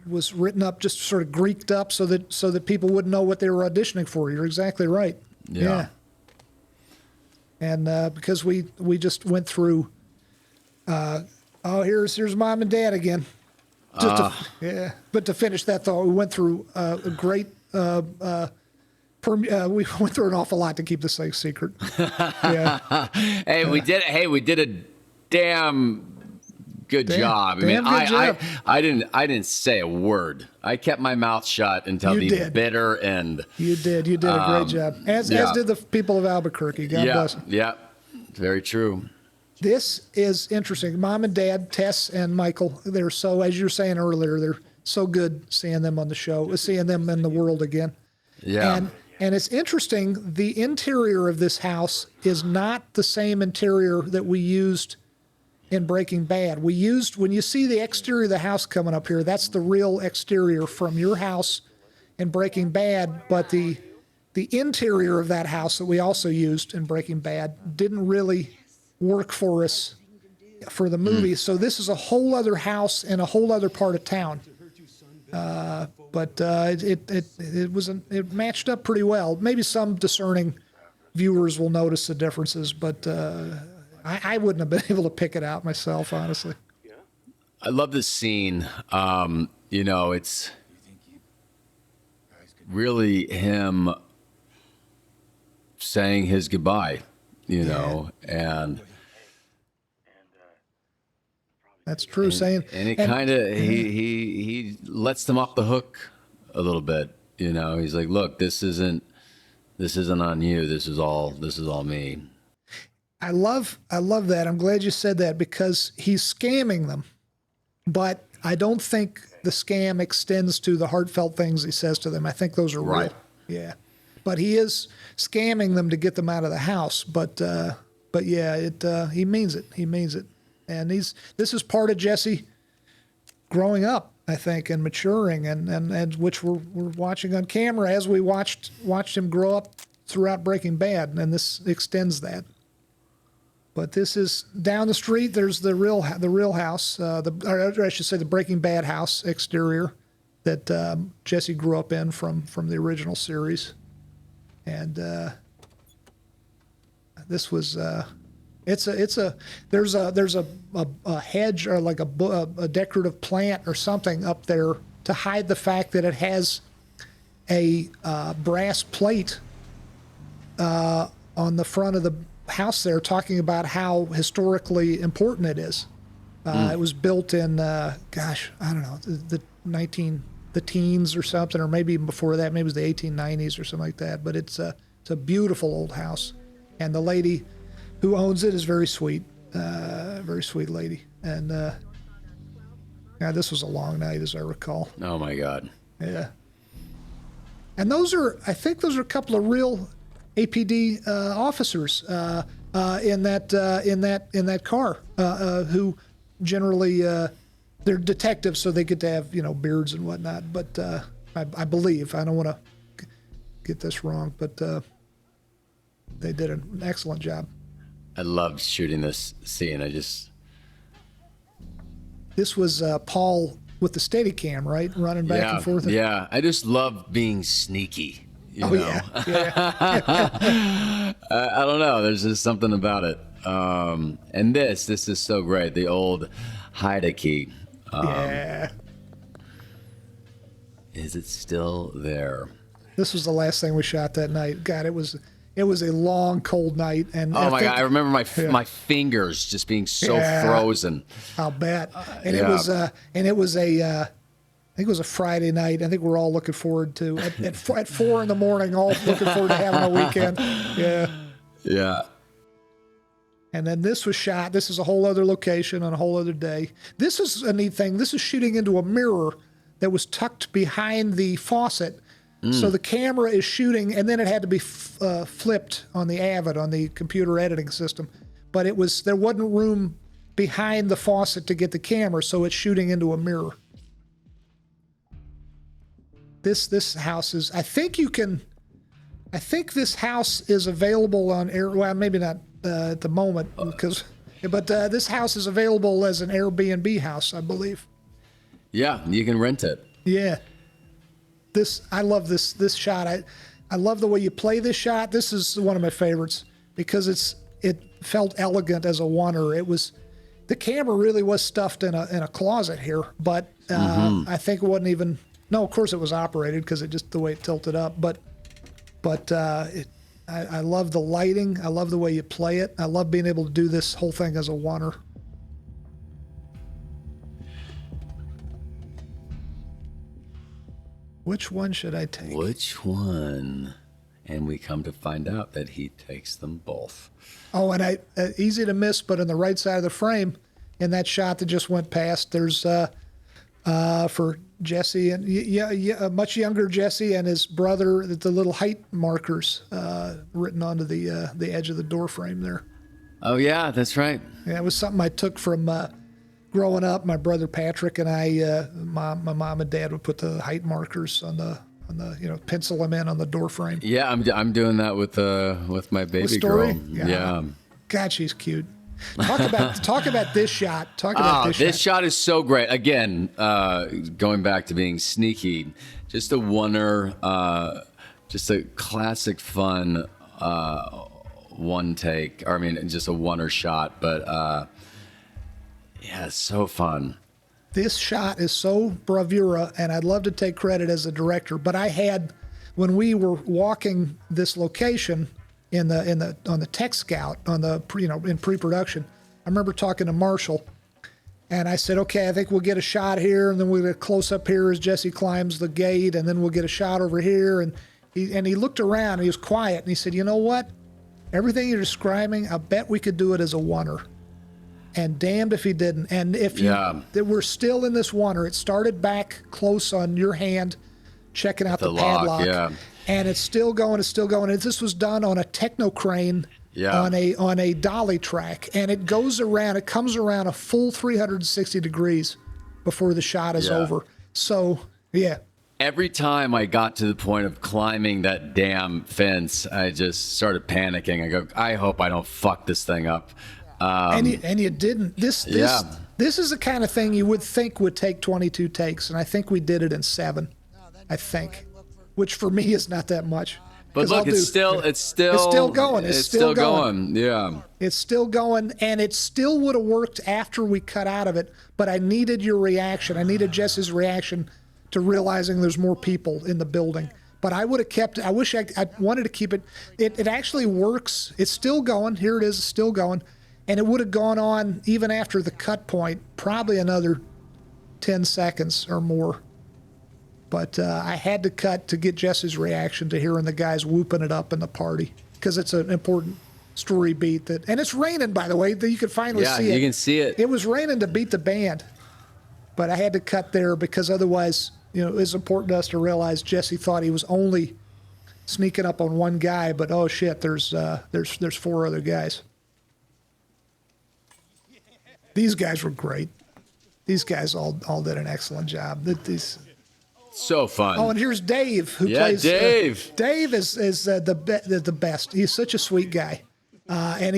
was written up, just sort of Greeked up, so that people wouldn't know what they were auditioning for. You're exactly right. Yeah. And because we just went through. Here's Mom and Dad again. But to finish that thought, we went through a great. We went through an awful lot to keep this thing secret. Yeah. Hey, we did a damn good job. I mean, I didn't say a word. I kept my mouth shut until the bitter end. You did a great job. As did the people of Albuquerque. God bless them. Yeah, very true. This is interesting. Mom and Dad, Tess and Michael, they're so, as you were saying earlier, they're so good seeing them on the show, seeing them in the world again. Yeah. And it's interesting, the interior of this house is not the same interior that we used in Breaking Bad. When you see the exterior of the house coming up here, that's the real exterior from your house in Breaking Bad, but the interior of that house that we also used in Breaking Bad didn't really work for us for the movie. So this is a whole other house in a whole other part of town. But it matched up pretty well. Maybe some discerning viewers will notice the differences, but I wouldn't have been able to pick it out myself, honestly. I love this scene. It's really him saying his goodbye, and that's true. And it kind of he lets them off the hook a little bit. He's like, "Look, this isn't on you. This is all me." I love that. I'm glad you said that, because he's scamming them, but I don't think the scam extends to the heartfelt things he says to them. I think those are real. Right. Yeah, but he is scamming them to get them out of the house. But yeah, he means it. He means it. And this is part of Jesse growing up, I think, and maturing, and which we're watching on camera as we watched him grow up throughout Breaking Bad, and this extends that. But this is down the street. There's the real house, or I should say the Breaking Bad house exterior that Jesse grew up in from the original series, and this was. There's a hedge or like a decorative plant or something up there to hide the fact that it has a brass plate on the front of the house there, talking about how historically important it is. It was built in I don't know, the teens or something, or maybe even before that. Maybe it was the 1890s or something like that. But it's a beautiful old house, and the lady who owns it is very sweet lady. And this was a long night, as I recall. Oh my God. Yeah. And I think those are a couple of real APD officers in that car who generally they're detectives, so they get to have beards and whatnot. But I believe, I don't want to get this wrong, but they did an excellent job. I loved shooting this scene. This was Paul with the Steadicam, right? Running back and forth. Yeah, I just love being sneaky. You know? Yeah. I don't know. There's just something about it. And this is so great. The old Haida key. Yeah. Is it still there? This was the last thing we shot that night. God, it was a long, cold night. And oh my God, I remember my fingers just being so frozen. I'll bet. And it was I think it was a Friday night. I think we're all looking forward to at 4 a.m, all looking forward to having a weekend. Yeah. Yeah. And then this was shot. This is a whole other location on a whole other day. This is a neat thing. This is shooting into a mirror that was tucked behind the faucet. So the camera is shooting, and then it had to be flipped on the Avid, on the computer editing system. But there wasn't room behind the faucet to get the camera, so it's shooting into a mirror. This house is, I think this house is available on air. Well, maybe not at the moment, but this house is available as an Airbnb house, I believe. Yeah, you can rent it. Yeah. I love this shot. I love the way you play this shot. This is one of my favorites because it felt elegant as a oneer. The camera really was stuffed in a closet here, but I think it wasn't even. No, of course it was operated because it just the way it tilted up. But I love the lighting. I love the way you play it. I love being able to do this whole thing as a oneer. Which one should I take? Which one? And we come to find out that he takes them both. Oh, and easy to miss, but on the right side of the frame, in that shot that just went past, there's for Jesse and a much younger Jesse and his brother, the little height markers written onto the edge of the door frame there. Oh yeah, that's right. Yeah, it was something I took from growing up. My brother Patrick and I, my mom and dad would put the height markers on the pencil them in on the door frame. Yeah, I'm doing that with my baby With Story? girl. Yeah. God, she's cute. Talk about this shot. This shot is so great. Again, going back to being sneaky, just a oneer, just a classic fun one take. Or I mean, just a oneer shot, but yeah, it's so fun. This shot is so bravura, and I'd love to take credit as the director, but when we were walking this location on the Tech Scout in pre-production, I remember talking to Marshall, and I said, okay, I think we'll get a shot here, and then we'll get a close up here as Jesse climbs the gate, and then we'll get a shot over here, and he looked around, and he was quiet, and he said, you know what? Everything you're describing, I bet we could do it as a oneer. And damned if he didn't. And we're still in this oneer. It started back close on your hand, checking out the padlock. Yeah. And it's still going. This was done on a techno crane on a dolly track. And it comes around a full 360 degrees before the shot is over. So, yeah. Every time I got to the point of climbing that damn fence, I just started panicking. I go, I hope I don't fuck this thing up. And you didn't. This is the kind of thing you would think would take 22 takes, and I think we did it in 7. I think, which for me is not that much. But look, it's still going. It's still going. Yeah. It's still going, and it still would have worked after we cut out of it. But I needed your reaction. I needed Jesse's reaction to realizing there's more people in the building. But I would have kept. I wish I wanted to keep it. It actually works. It's still going. Here it is. It's still going. And it would have gone on even after the cut point, probably another 10 seconds or more. But I had to cut to get Jesse's reaction to hearing the guys whooping it up in the party, because it's an important story beat. And it's raining, by the way. You could finally see it. Yeah, you can see it. It was raining to beat the band. But I had to cut there because otherwise, it was important to us to realize Jesse thought he was only sneaking up on one guy, but oh shit, there's 4 other guys. These guys were great. These guys all did an excellent job. So fun. Oh, and here's Dave, who plays. Dave. Dave is the best. He's such a sweet guy, and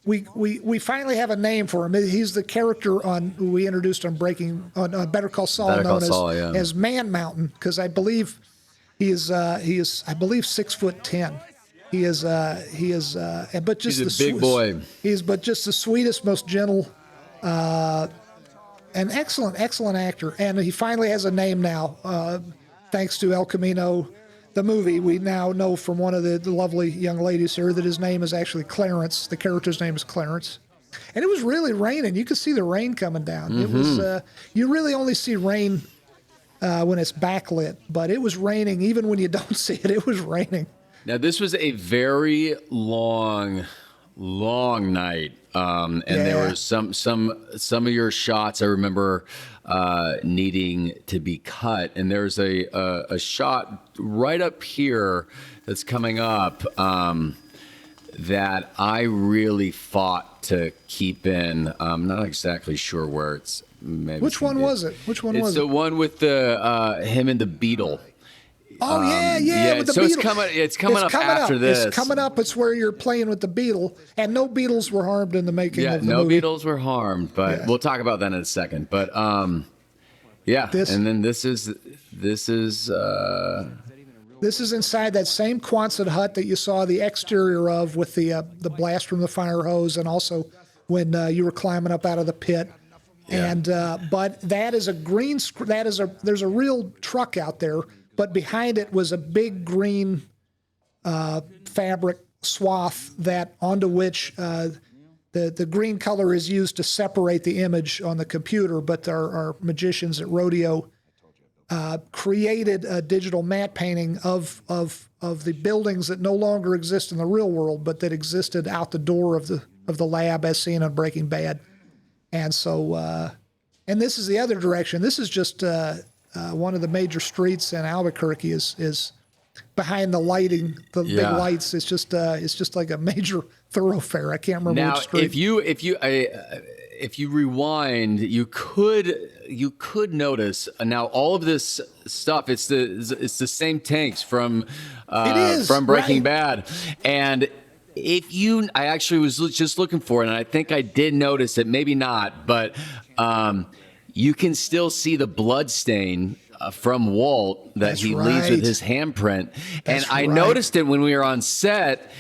we finally have a name for him. He's the character we introduced on Better Call Saul, as Man Mountain, because I believe he is 6'10". He is, but just he's a big boy. But just the sweetest, most gentle, and excellent actor. And he finally has a name now, thanks to El Camino, the movie. We now know from one of the lovely young ladies here that his name is actually Clarence. The character's name is Clarence. And it was really raining. You could see the rain coming down. Mm-hmm. It was. You really only see rain when it's backlit, but it was raining even when you don't see it. It was raining. Now, this was a very long long night. And there were some of your shots I remember needing to be cut. And there's a shot right up here that's coming up that I really fought to keep in. I'm not exactly sure where it's. Maybe Which one was it? Which one was It's it? the one with the him and the beetle. Oh yeah, with the so beetle. it's coming up after this. It's coming up. It's where you're playing with the beetle, and no beetles were harmed in the making Yeah, of the no movie. beetles were harmed, but we'll talk about that in a second. But yeah, and then this is This is inside that same Quonset hut that you saw the exterior of with the blast from the fire hose, and also when you were climbing up out of the pit. Yeah. And but that is a green. There's a real truck out there, but behind it was a big green fabric swath that onto which the green color is used to separate the image on the computer. But our magicians at Rodeo created a digital matte painting of the buildings that no longer exist in the real world, but that existed out the door of the lab as seen on Breaking Bad. And so, and this is the other direction. This is just one of the major streets in Albuquerque is behind the lighting, the big lights. It's just like a major thoroughfare. I can't remember now which street. if you rewind, you could notice now all of this stuff. It's the same tanks from Breaking Bad, and I actually was just looking for it, and I think I did notice it, maybe not, but you can still see the blood stain from Walt that he leaves with his handprint. And I noticed it when we were on set,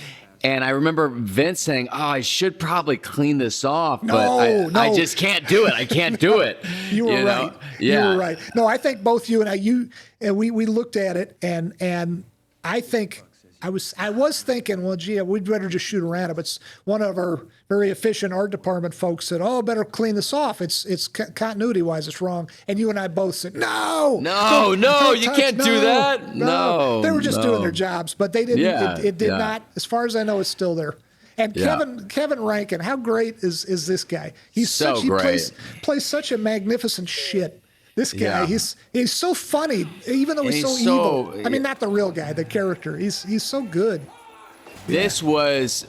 and I remember Vince saying, "Oh, I should probably clean this off, but I just can't do it. I can't do it." You were right. Yeah. You were right. No, I think both you and we looked at it, and I think I was thinking, well, gee, we'd better just shoot around it. But one of our very efficient art department folks said, "Oh, better clean this off. It's continuity wise, it's wrong." And you and I both said, "No, you can't do that. No, they were just doing their jobs, but they didn't. Yeah, it did not. As far as I know, it's still there." And Kevin Rankin, how great is this guy? He's so he great. plays such a magnificent shit. This guy, he's so funny, even though he's so evil. I mean, not the real guy, the character. He's so good. This was,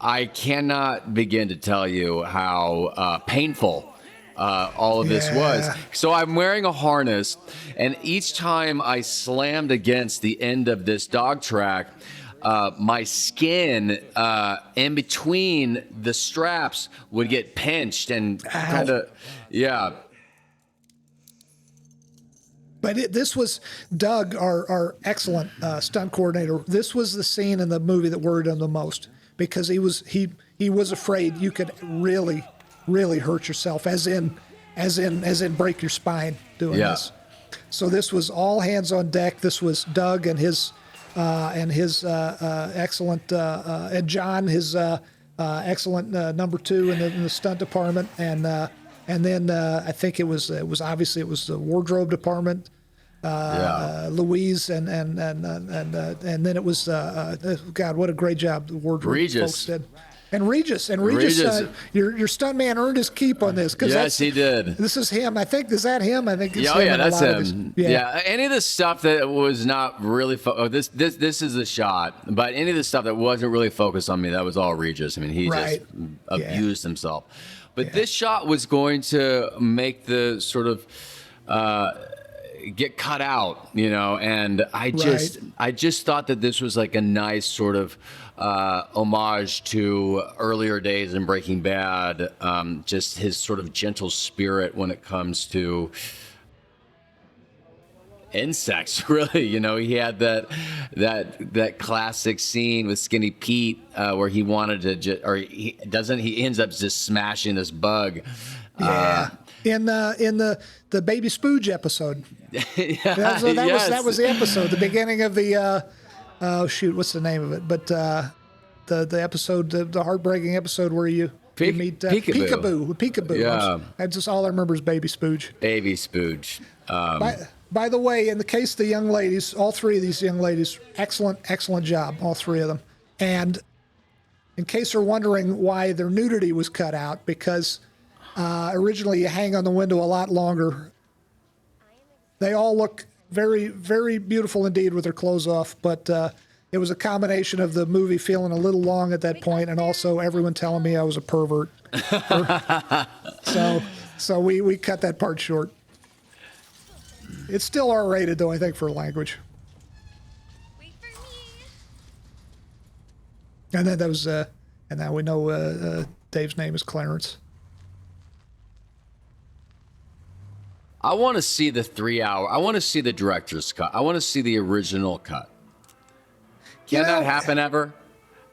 I cannot begin to tell you how painful all of this was. So I'm wearing a harness, and each time I slammed against the end of this dog track, my skin in between the straps would get pinched and kind of, But this was Doug, our excellent stunt coordinator. This was the scene in the movie that worried him the most, because he was afraid you could really hurt yourself, as in break your spine doing this. So this was all hands on deck. This was Doug and his excellent and John, his excellent number two in the stunt department, and then I think it was obviously the wardrobe department, Louise, and then it was God, what a great job the wardrobe folks did. And Regis, your stuntman earned his keep on this. Yes, he did. This is him. I think, is that him? I think it's him. Yeah, that's him. Any of the stuff that was not really this is the shot, but any of the stuff that wasn't really focused on me, that was all Regis. I mean, he just abused himself. But this shot was going to make the sort of get cut out, and I just thought that this was like a nice sort of homage to earlier days in Breaking Bad, just his sort of gentle spirit when it comes to insects. Really, he had that classic scene with Skinny Pete where he wanted to he ends up just smashing this bug. In the Baby Spooge episode. That was the episode, the beginning of the what's the name of it? But the episode, the heartbreaking episode where you meet Peekaboo. Yeah. That's just all I remember is Baby Spooge. Baby Spooge. By the way, in the case of the young ladies, all three of these young ladies, excellent job, all three of them. And in case they're wondering why their nudity was cut out, because originally you hang on the window a lot longer. They all look very, very beautiful indeed with their clothes off, but it was a combination of the movie feeling a little long at that point, and also everyone telling me I was a pervert. So we cut that part short. It's still R-rated, though, I think, for language. Wait for me. And then that was, and now we know Dave's name is Clarence. I want to see the 3 hour. I want to see the director's cut. I want to see the original cut. Can that happen ever?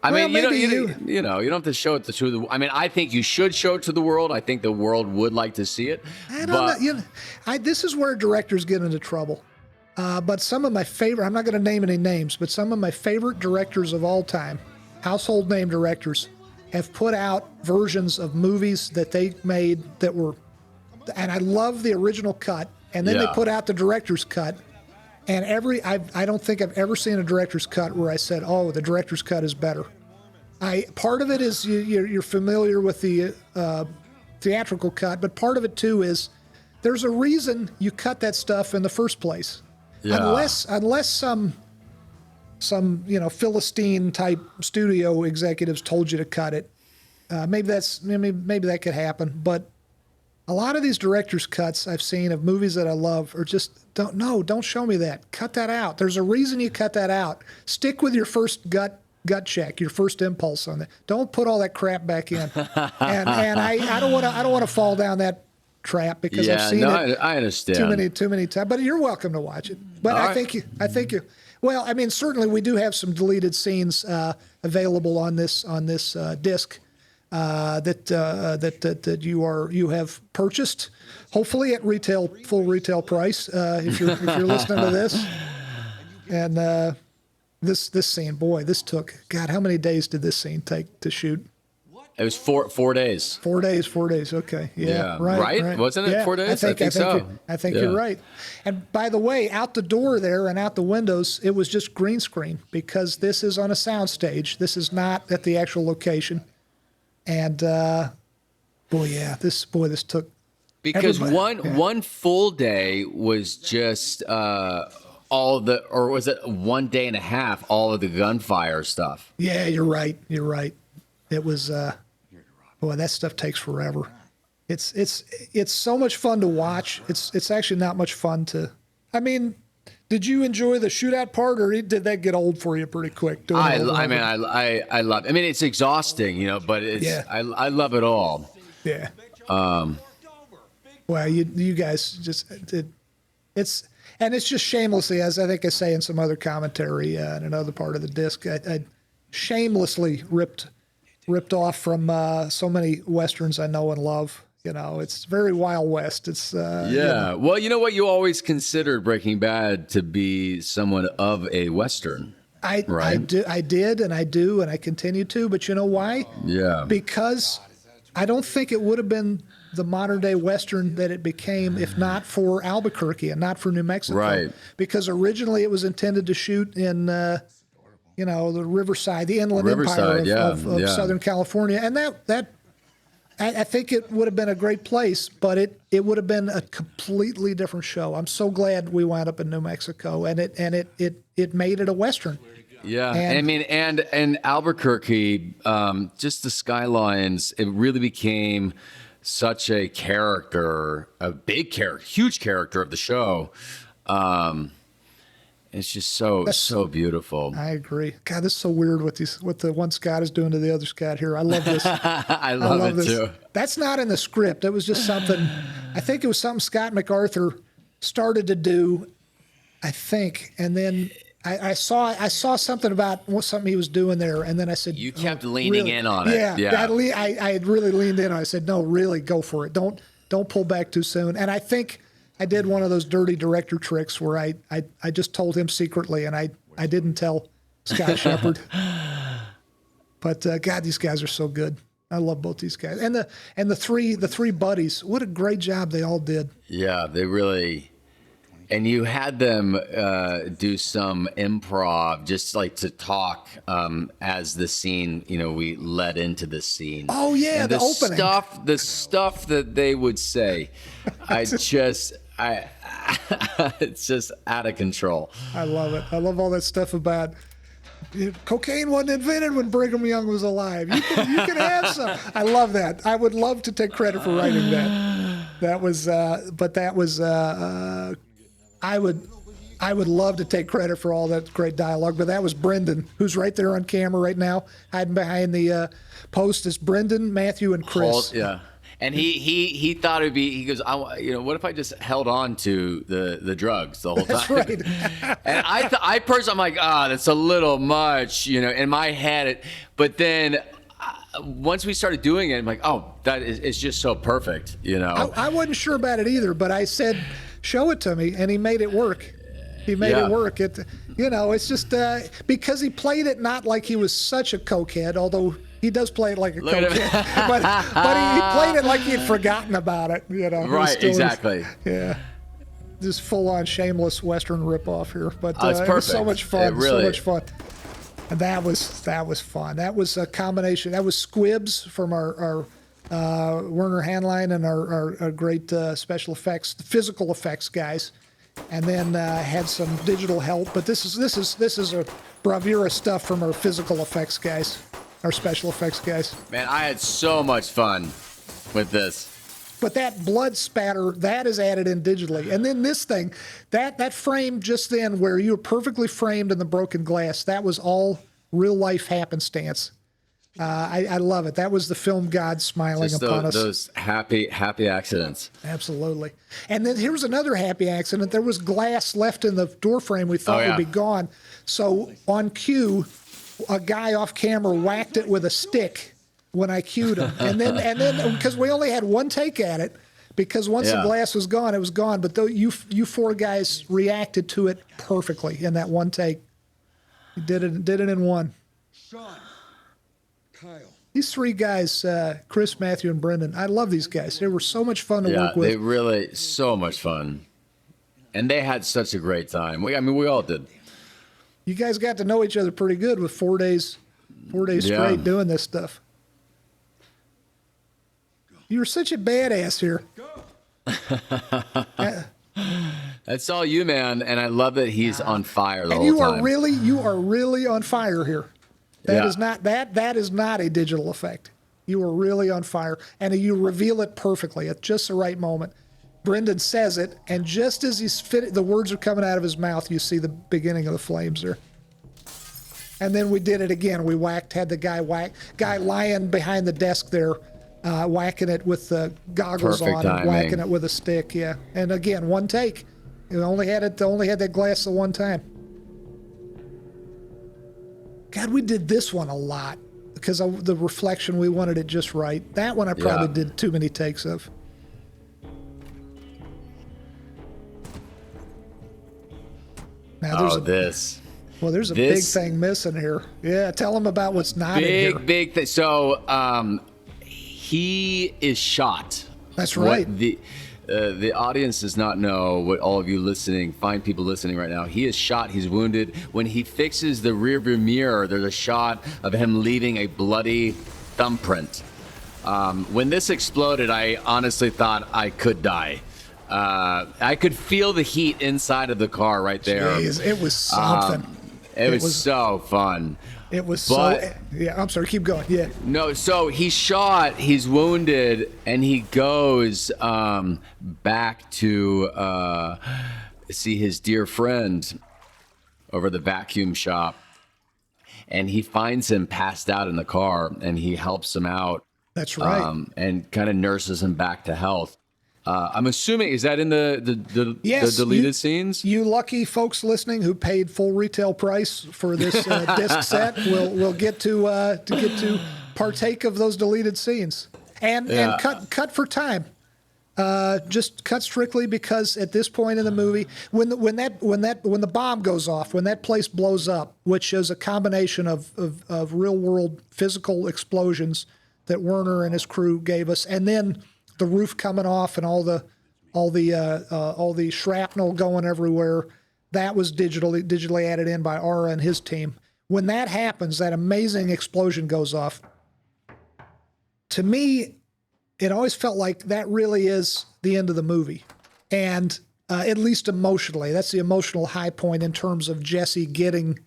I Well, mean, maybe you don't have to show it to the. I mean, I think you should show it to the world. I think the world would like to see it. I don't know. This is where directors get into trouble. But some of my favorite, I'm not going to name any names, but some of my favorite directors of all time, household name directors, have put out versions of movies that they made that were, and I love the original cut, and then they put out the director's cut. And I don't think I've ever seen a director's cut where I said, "Oh, the director's cut is better." Part of it is you're familiar with the theatrical cut, but part of it too is there's a reason you cut that stuff in the first place. Yeah. Unless some Philistine type studio executives told you to cut it, maybe that could happen. But a lot of these director's cuts I've seen of movies that I love are just don't show me that. Cut that out. There's a reason you cut that out. Stick with your first gut check, your first impulse on that. Don't put all that crap back in. and I don't want to fall down that trap because I've seen it. I understand. Too many times. But you're welcome to watch it. But I think you. Well, I mean, certainly we do have some deleted scenes available on this disc. That you have purchased, hopefully at full retail price, if you're listening to this. And this scene, boy, this took, God, how many days did this scene take to shoot? It was 4 days. 4 days. Okay, yeah. Right. Wasn't it 4 days? I think so. I think you're right. And by the way, out the door there and out the windows, it was just green screen because this is on a sound stage. This is not at the actual location. And this took because everybody. one full day was just or was it 1 day and a half? All of the gunfire stuff. Yeah, you're right. It was boy, that stuff takes forever. It's so much fun to watch. It's actually not much fun to. I mean, did you enjoy the shootout part, or did that get old for you pretty quick? I love. I mean, it's exhausting, but I love it all. Yeah. Well, you guys just it's just shamelessly, as I think I say in some other commentary in another part of the disc, I shamelessly ripped off from so many westerns I know and love. It's very Wild West. It's Well, you know what? You always considered Breaking Bad to be somewhat of a Western. I did, and I do, and I continue to. But you know why? Yeah. Because I don't think it would have been the modern day Western that it became if not for Albuquerque and not for New Mexico. Right. Because originally it was intended to shoot in, the Riverside, the Inland Empire of Southern California, and that. I think it would have been a great place, but it would have been a completely different show. I'm so glad we wound up in New Mexico, and it made it a Western. Yeah, and I mean, and Albuquerque, just the skylines, it really became such a character, a big character, huge character of the show. It's just so beautiful. I agree. God, this is so weird what the one Scott is doing to the other Scott here. I love this. I love it too. That's not in the script. It was just something. I think it was something Scott MacArthur started to do. I think, and then I saw something about something he was doing there, and then I said, "You kept leaning in on it." Yeah. I had really leaned in. I said, "No, really, go for it. Don't pull back too soon." And I think I did one of those dirty director tricks where I just told him secretly, and I didn't tell Scott Shepard. But God, these guys are so good. I love both these guys, and the three buddies. What a great job they all did. Yeah, they really. and you had them do some improv, just like to talk as the scene, we led into the scene. Oh, yeah, and the opening. the stuff that they would say, it's just out of control. I love it. I love all that stuff about cocaine wasn't invented when Brigham Young was alive. You can have some. I love that. I would love to take credit for writing that. That was, I would love to take credit for all that great dialogue, but that was Brendan, who's right there on camera right now, hiding behind the post. Is Brendan, Matthew, and Chris. Yeah. And he thought it'd be. He goes, what if I just held on to the drugs the whole time? That's right. And I personally, I'm like, that's a little much, in my head. But then once we started doing it, I'm like, it's just so perfect, I wasn't sure about it either, but I said, show it to me, and he made it work. He made it work. It's just because he played it not like he was such a cokehead, although he does play it like a cokehead, but he played it like he had forgotten about it. Right, exactly. Yeah, just full on shameless Western ripoff here, but it's it was so perfect. much fun. Really. So much fun. And that was fun. That was a combination. That was Squibs from our Werner Hanlein and our great special effects, physical effects guys, and then had some digital help. But this is a bravura stuff from our physical effects guys, our special effects guys. Man, I had so much fun with this. But that blood spatter, that is added in digitally. And then this thing, that frame just then where you were perfectly framed in the broken glass, that was all real life happenstance. I love it. That was the film god smiling Just upon us. Those happy accidents. Absolutely. And then here's another happy accident. There was glass left in the door frame we thought would be gone. So on cue, a guy off camera whacked it with a stick when I cued him. And then because we only had one take at it, because once the glass was gone, it was gone. But you four guys reacted to it perfectly in that one take. You did it in one. Sean, Kyle. These three guys, Chris, Matthew, and Brendan, I love these guys. They were so much fun to work with. They really, so much fun. And they had such a great time. We all did. You guys got to know each other pretty good with 4 days straight doing this stuff. You were such a badass here. That's all you, man. And I love that he's on fire the And whole time. you are really on fire here. That Yeah. is not a digital effect. You are really on fire, and you reveal it perfectly at just the right moment. Brendan says it, and just as the words are coming out of his mouth, you see the beginning of the flames there. And then we did it again. We had the guy lying behind the desk there, whacking it with the goggles Perfect on, timing. and whacking it with a stick. Yeah, and again, one take. It only had that glass the one time. God, we did this one a lot because of the reflection. We wanted it just right. That one I probably did too many takes of. Now there's there's a big thing missing here. Yeah, tell them about what's not in here. Big thing. So he is shot. That's right. The audience does not know what all of you fine people listening right now. He is shot. He's wounded. When he fixes the rearview mirror, there's a shot of him leaving a bloody thumbprint. When this exploded, I honestly thought I could die. I could feel the heat inside of the car right there. Jeez, it was something. It was so fun. It was yeah, I'm sorry, keep going. Yeah. No, so he's shot, he's wounded, and he goes back to see his dear friend over the vacuum shop. And he finds him passed out in the car, and he helps him out. That's right. And kind of nurses him back to health. I'm assuming, is that in the Yes, deleted scenes? You lucky folks listening who paid full retail price for this disc set will get to partake of those deleted scenes and cut for time. Just cut strictly because at this point in the movie, when the bomb goes off, when that place blows up, which is a combination of real world physical explosions that Werner and his crew gave us, and then the roof coming off and all all the shrapnel going everywhere. That was digitally added in by Ara and his team. When that happens, that amazing explosion goes off. To me, it always felt like that really is the end of the movie. And at least emotionally, that's the emotional high point in terms of Jesse getting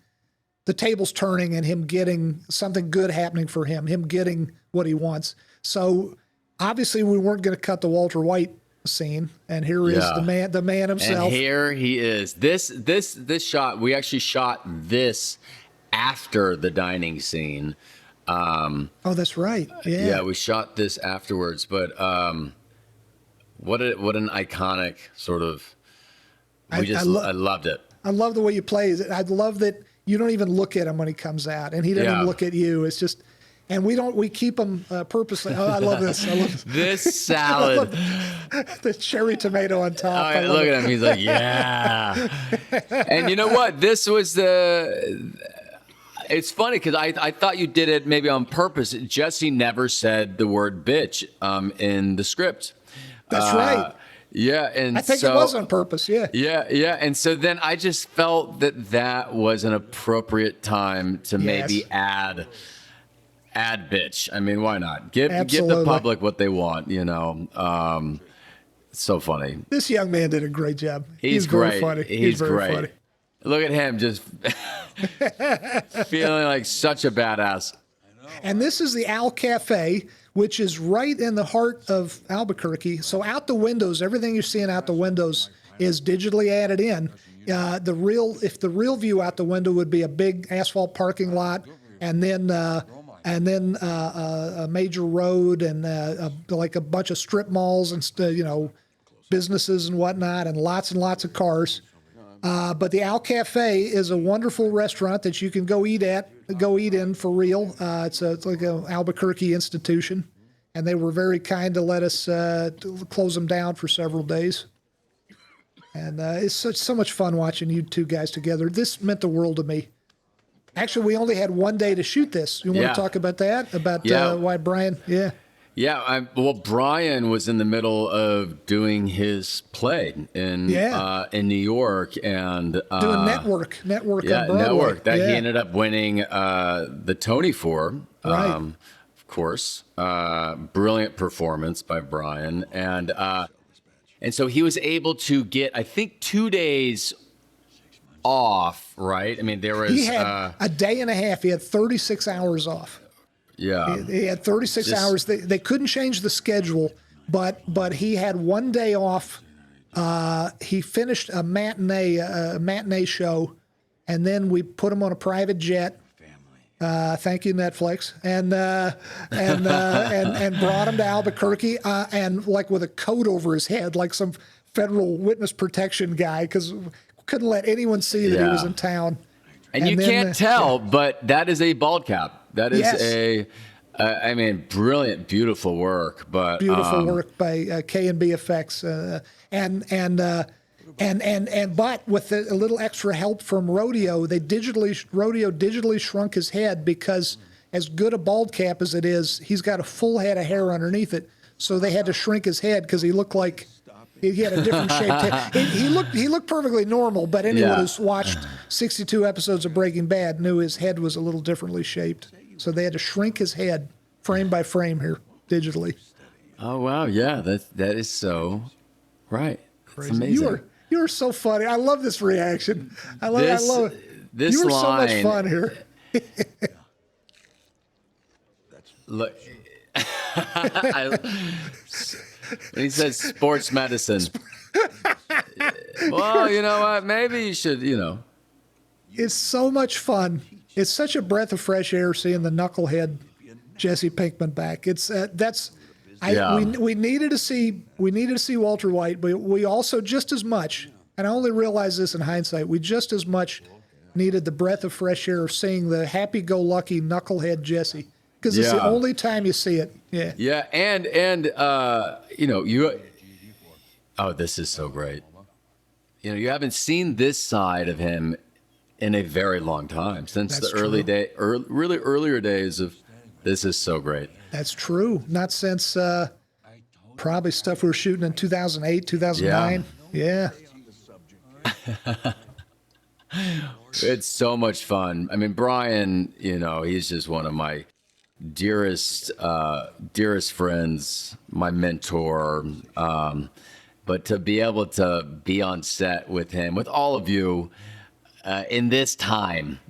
the tables turning and him getting something good happening for him getting what he wants. So obviously we weren't going to cut the Walter White scene, and here is the man himself. And here he is. This shot, we actually shot this after the dining scene. Oh, that's right. Yeah. Yeah, we shot this afterwards, but what an iconic sort of. I loved it. I love the way you play it. I love that you don't even look at him when he comes out, and he doesn't even look at you. It's just, and we keep him purposely. Oh, I love this. I love this salad. The cherry tomato on top. Oh, look at him. He's like, yeah. And you know what? This was it's funny because I thought you did it maybe on purpose. Jesse never said the word bitch in the script. That's right. Yeah, and I think it was on purpose. Yeah. Yeah. And so then I just felt that was an appropriate time to maybe add bitch. I mean, why not? Give the public what they want, you know. So funny. This young man did a great job. He's very great. funny. He's very great. funny. Look at him just feeling like such a badass. And this is the Al Cafe, which is right in the heart of Albuquerque. So out the windows, everything you're seeing out the windows is digitally added in. If the real view out the window would be a big asphalt parking lot, and then a major road, and like a bunch of strip malls and businesses and whatnot, and lots of cars. But the Al Cafe is a wonderful restaurant that you can go eat in for real. It's like an Albuquerque institution, and they were very kind to let us to close them down for several days. And it's so much fun watching you two guys together. This meant the world to me. Actually, we only had one day to shoot this. You want to talk about that? About why Brian? Yeah. Yeah, well, Brian was in the middle of doing his play in New York, and doing network on Broadway. Network that he ended up winning the Tony for. Right. Of course, brilliant performance by Brian, and so he was able to get, I think, 2 days off. Right? I mean, he had a day and a half. He had 36 hours off. Yeah, he had 36 hours. They couldn't change the schedule, but he had 1 day off. He finished a matinee show, and then we put him on a private jet. Thank you, Netflix, and brought him to Albuquerque, and like with a coat over his head, like some federal witness protection guy, because couldn't let anyone see that he was in town. And you can't tell, but that is a bald cap. That is I mean, brilliant, beautiful work. But beautiful work by K&B Effects, but with a little extra help from Rodeo, Rodeo digitally shrunk his head, because as good a bald cap as it is, he's got a full head of hair underneath it. So they had to shrink his head because he looked like he had a different shaped head. He looked perfectly normal, but anyone who's watched 62 episodes of Breaking Bad knew his head was a little differently shaped. So they had to shrink his head frame by frame here digitally. Oh wow, yeah, that is so right. It's amazing. You are so funny. I love this reaction. I love it. This you were line, so much fun here. Look, when he says sports medicine. Well, you know what? Maybe you should, It's so much fun. It's such a breath of fresh air seeing the knucklehead Jesse Pinkman back. It's we needed to see Walter White, but we also just as much, and I only realize this in hindsight, we just as much needed the breath of fresh air of seeing the happy-go-lucky knucklehead Jesse, because it's the only time you see it. Yeah. Yeah, and this is so great. You haven't seen this side of him in a very long time, since the earlier days of This Is So Great. That's true. Not since Probably stuff we were shooting in 2008, 2009. Yeah. It's so much fun. I mean, Brian, he's just one of my dearest friends, my mentor. But to be able to be on set with him, with all of you, in this time,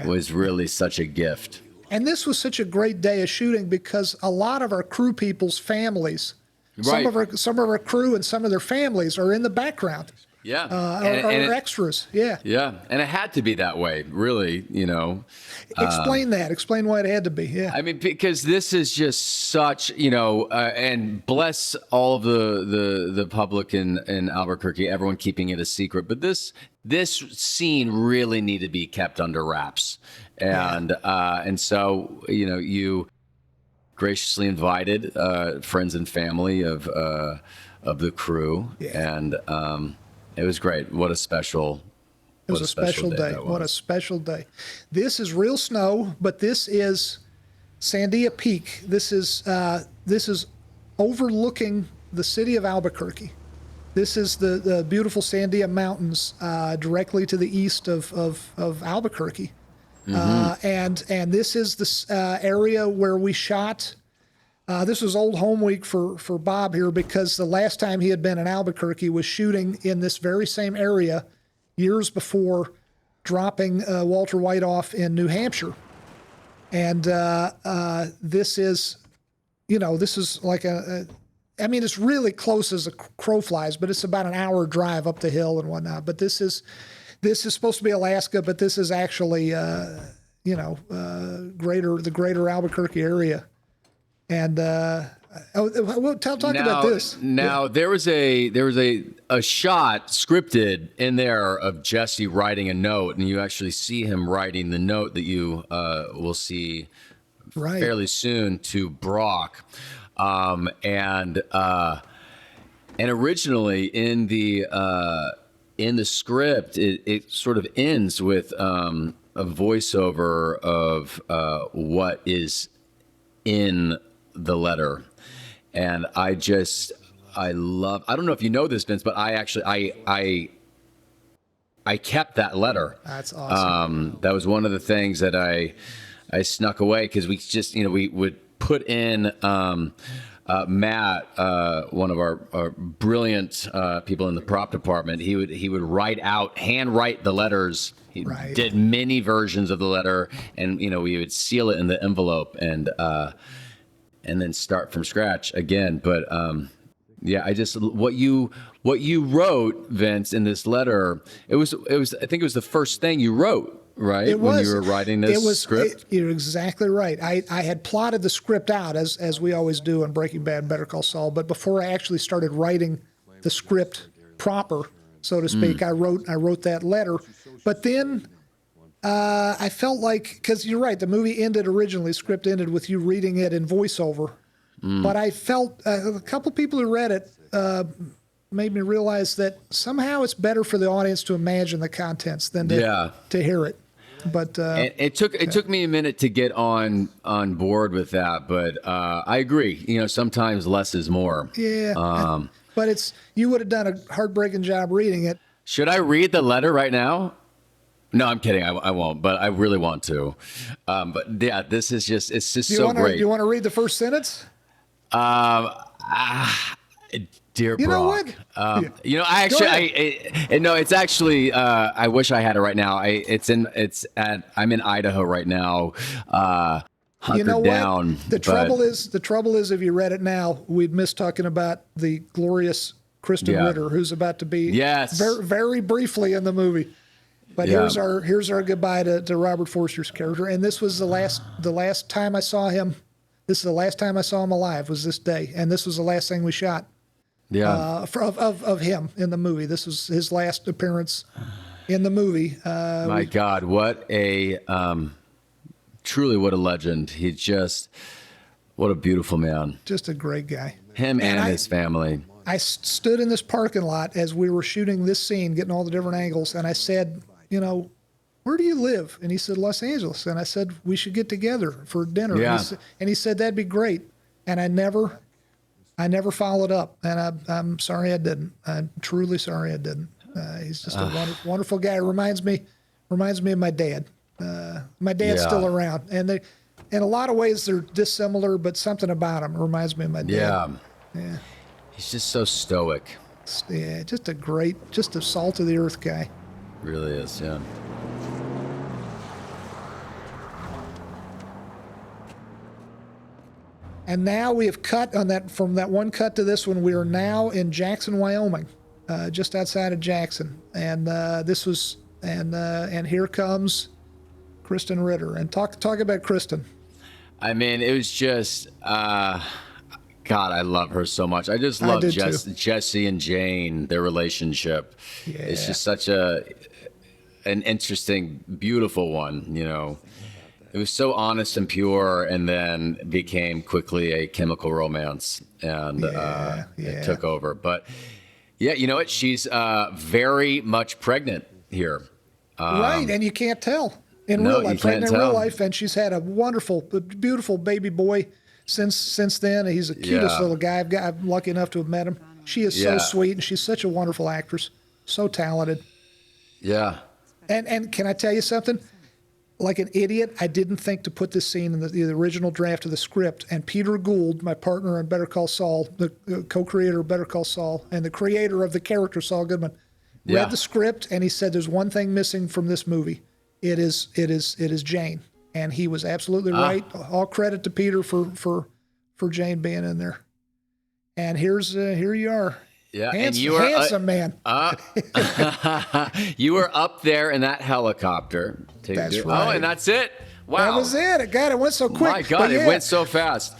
was really such a gift. And this was such a great day of shooting because a lot of our crew people's families, Right. some of our crew and some of their families are in the background. Yeah. Are extras. Yeah. Yeah. And it had to be that way, really, Explain that. Explain why it had to be. Yeah. I mean, because this is just such, and bless all of the public in Albuquerque, everyone keeping it a secret. But this scene really needed to be kept under wraps, and so you graciously invited friends and family of the crew, and it was great. What a special. It was a special day. What a special day. This is real snow, but this is Sandia Peak. This is overlooking the city of Albuquerque. This is the beautiful Sandia Mountains directly to the east of Albuquerque. And this is the area where we shot. This was old home week for Bob here because the last time he had been in Albuquerque was shooting in this very same area years before dropping Walter White off in New Hampshire. And this is like I mean, it's really close as a crow flies, but it's about an hour drive up the hill and whatnot. But this is supposed to be Alaska, but this is actually, the greater Albuquerque area. And talk about this. Now there was a shot scripted in there of Jesse writing a note, and you actually see him writing the note that you will see fairly soon to Brock. And originally in the script, it sort of ends with a voiceover of what is in the letter. And I don't know if you know this, Vince, but I kept that letter. That's awesome. That was one of the things that I snuck away because we just, we would put in Matt, one of our brilliant people in the prop department. He would handwrite the letters. He did many versions of the letter, and we would seal it in the envelope and then start from scratch again. But I just what you wrote, Vince, in this letter. It was I think it was the first thing you wrote. Right, when you were writing this script? You're exactly right. I had plotted the script out, as we always do on Breaking Bad and Better Call Saul, but before I actually started writing the script proper, so to speak, I wrote that letter. But then I felt like, because you're right, the movie ended originally, the script ended with you reading it in voiceover. But I felt a couple people who read it made me realize that somehow it's better for the audience to imagine the contents than to hear it. But it took me a minute to get on board with that, but I agree. Sometimes less is more. Yeah, but you would have done a heartbreaking job reading it. Should I read the letter right now? No, I'm kidding. I won't, but I really want to. But yeah, it's just so great. Do you want to read the first sentence? Dear You know Brock, what? it's actually, I wish I had it right now. I'm in Idaho right now, hunkered down. The trouble is, if you read it now, we'd miss talking about the glorious Kristen Ritter, who's about to be very, very briefly in the movie. But here's our goodbye to Robert Forster's character. And this was the last time I saw him. This is the last time I saw him alive, was this day. And this was the last thing we shot. Of him in the movie. This was his last appearance in the movie. My God, what a truly what a legend. What a beautiful man. Just a great guy. Him and his family. I stood in this parking lot as we were shooting this scene, getting all the different angles, and I said, where do you live? And he said, Los Angeles. And I said, we should get together for dinner. Yeah. And he said, that'd be great. And I never I never followed up, and I'm sorry I didn't. I'm truly sorry I didn't. He's just a wonderful guy. Reminds me of my dad. My dad's Yeah. still around, and they, in a lot of ways, they're dissimilar, but something about him reminds me of my dad. Yeah. Yeah. He's just so stoic. Yeah, just a salt of the earth guy. Really is, yeah. And now we have cut on that, from that one cut to this one. We are now in Jackson, Wyoming, just outside of Jackson. And and here comes Kristen Ritter. And talk about Kristen. I mean, it was just, God, I love her so much. I just love did too. Jesse and Jane, their relationship. It's Yeah. just such an interesting, beautiful one, you know. It was so honest and pure, and then became quickly a chemical romance, and it took over. But yeah, you know what? She's very much pregnant here. Right, and you can't tell in no, real you life. can't Pregnant in real tell. life, and she's had a wonderful, beautiful baby boy since then. He's the cutest Yeah. little guy. I'm lucky enough to have met him. She is so Yeah. sweet, and she's such a wonderful actress, so talented. Yeah. And can I tell you something? Like an idiot, I didn't think to put this scene in the original draft of the script. And Peter Gould, my partner on Better Call Saul, the co-creator of Better Call Saul, and the creator of the character Saul Goodman, Yeah. read the script, and he said, "There's one thing missing from this movie. It is Jane." And he was absolutely right. All credit to Peter for Jane being in there. And here you are. Yeah, and Handsome, you were handsome man. you were up there in that helicopter. That's Oh, right. and that's it. Wow. That was it. God, it went so quick. My God, But it yeah. went so fast.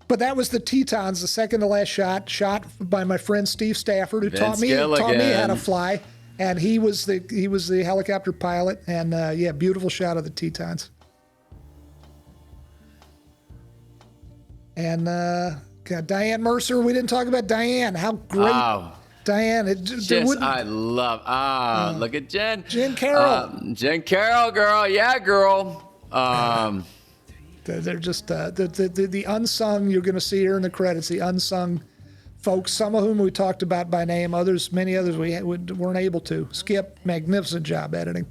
But that was the Tetons, the second to last shot by my friend Steve Stafford, who taught me how Gilligan. to fly, and he was the helicopter pilot, and beautiful shot of the Tetons. And God, Diane Mercer, we didn't talk about Diane. How great, Oh, Diane! I love. Look at Jen. Jen Carroll. Jen Carroll, girl. Yeah, girl. They're just the unsung. You're going to see here in the credits the unsung folks. Some of whom we talked about by name. Many others we weren't able to. Skip, magnificent job editing.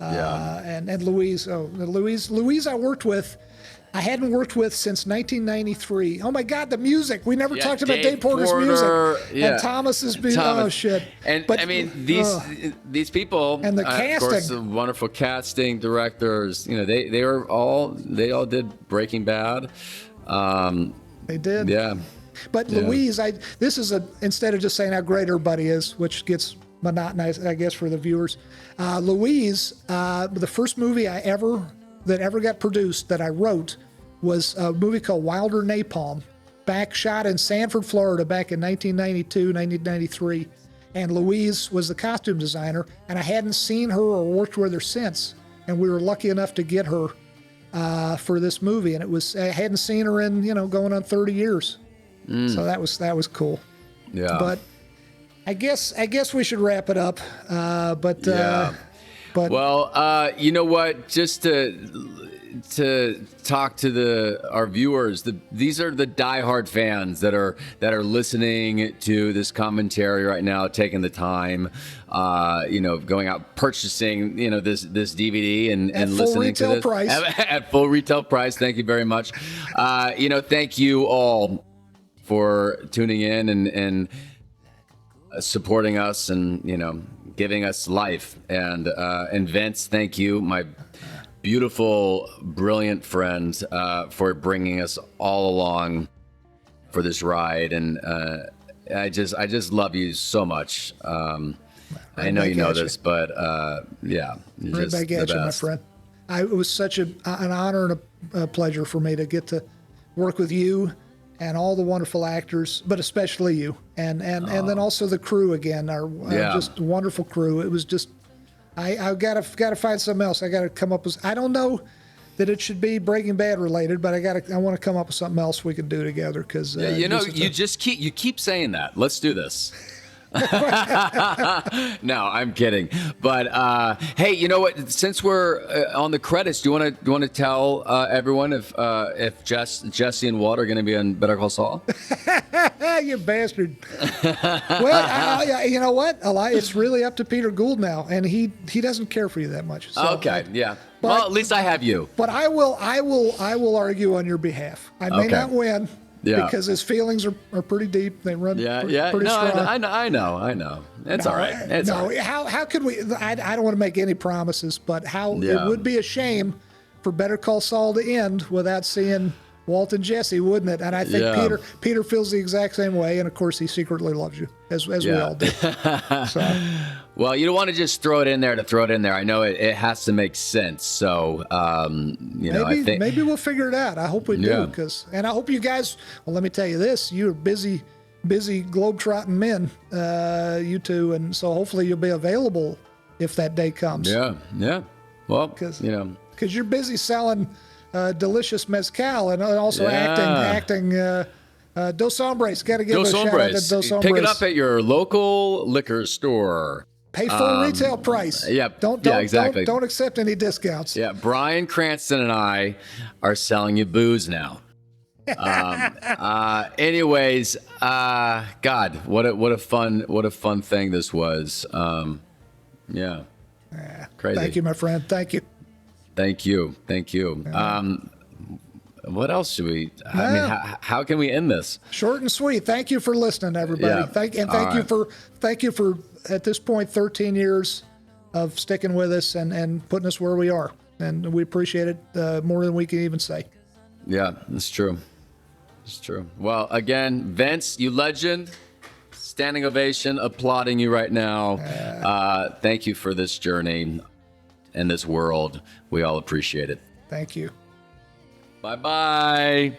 And Louise. Louise, I worked with. I hadn't worked with since 1993. Oh my God, the music! We never talked about Dave Porter's music and Thomas's music. Oh shit! And But, I mean these people And the of course, casting. the wonderful casting directors. You know, they all did Breaking Bad. they did. Yeah. But Yeah. Louise, this is instead of just saying how great everybody is, which gets monotonous, I guess, for the viewers. Louise, the first movie that ever got produced that I wrote was a movie called Wilder Napalm, shot in Sanford, Florida, back in 1992, 1993. And Louise was the costume designer, and I hadn't seen her or worked with her since. And we were lucky enough to get her for this movie, and I hadn't seen her in going on 30 years. So that was cool. Yeah. But I guess we should wrap it up. Yeah. But Well, you know what? Just to talk to our viewers, these are the diehard fans that are listening to this commentary right now, taking the time, going out purchasing this DVD and full listening to retail this price. at full retail price. Thank you very much. Thank you all for tuning in and supporting us and giving us life. And Vince, thank you, my beautiful, brilliant friend, for bringing us all along for this ride. And I just love you so much. I know you know this, but yeah, you're right just back the at you, my best. friend. It was such an honor and a pleasure for me to get to work with you and all the wonderful actors, but especially you, and then also the crew again, our just wonderful crew. It was just, I gotta find something else. I gotta come up with. I don't know that it should be Breaking Bad related, but I want to come up with something else we can do together because Yeah, you keep saying that. Let's do this. No, I'm kidding. But hey, you know what? Since we're on the credits, do you want to tell everyone if Jesse and Walt are going to be on Better Call Saul? You bastard. Well, you know what? It's really up to Peter Gould now, and he doesn't care for you that much. So, Okay, yeah. but- Well, at least I have you. But I will argue on your behalf. I may Okay. not win Yeah. because his feelings are pretty deep. They run Yeah, pretty, yeah. pretty No, strong. I know. It's all right. It's no, all right. how could we? I don't want to make any promises, but Yeah. it would be a shame for Better Call Saul to end without seeing Walt and Jesse, wouldn't it? And I think Yeah. Peter feels the exact same way, and of course he secretly loves you, as we Yeah. all do. So, Well, you don't want to just throw it in there to throw it in there. I know it has to make sense. So, you know, I think maybe we'll figure it out. I hope we Yeah. do, and I hope you guys. Well, let me tell you this: you're busy globetrotting men, you two, and so hopefully you'll be available if that day comes. Yeah. Well, you know. Because you're busy selling delicious mezcal and also Yeah. acting. Dos Hombres, got to give Dos a shout out Hombres. to Dos Hombres. Pick it up at your local liquor store. Pay full retail price. Yep. Don't Yeah, exactly. Don't accept any discounts. Yeah, Brian Cranston and I are selling you booze now. Anyways, God, what a fun thing this was. Yeah, crazy. Thank you, my friend. Thank you. Thank you. What else should we? I mean, how can we end this? Short and sweet. Thank you for listening, everybody. Yeah. Thank All you for at this point 13 years of sticking with us and putting us where we are, and we appreciate it more than we can even say. Yeah, it's true. It's true. Well, again, Vince, you legend. Standing ovation, applauding you right now. Thank you for this journey and this world. We all appreciate it. Thank you. Bye-bye.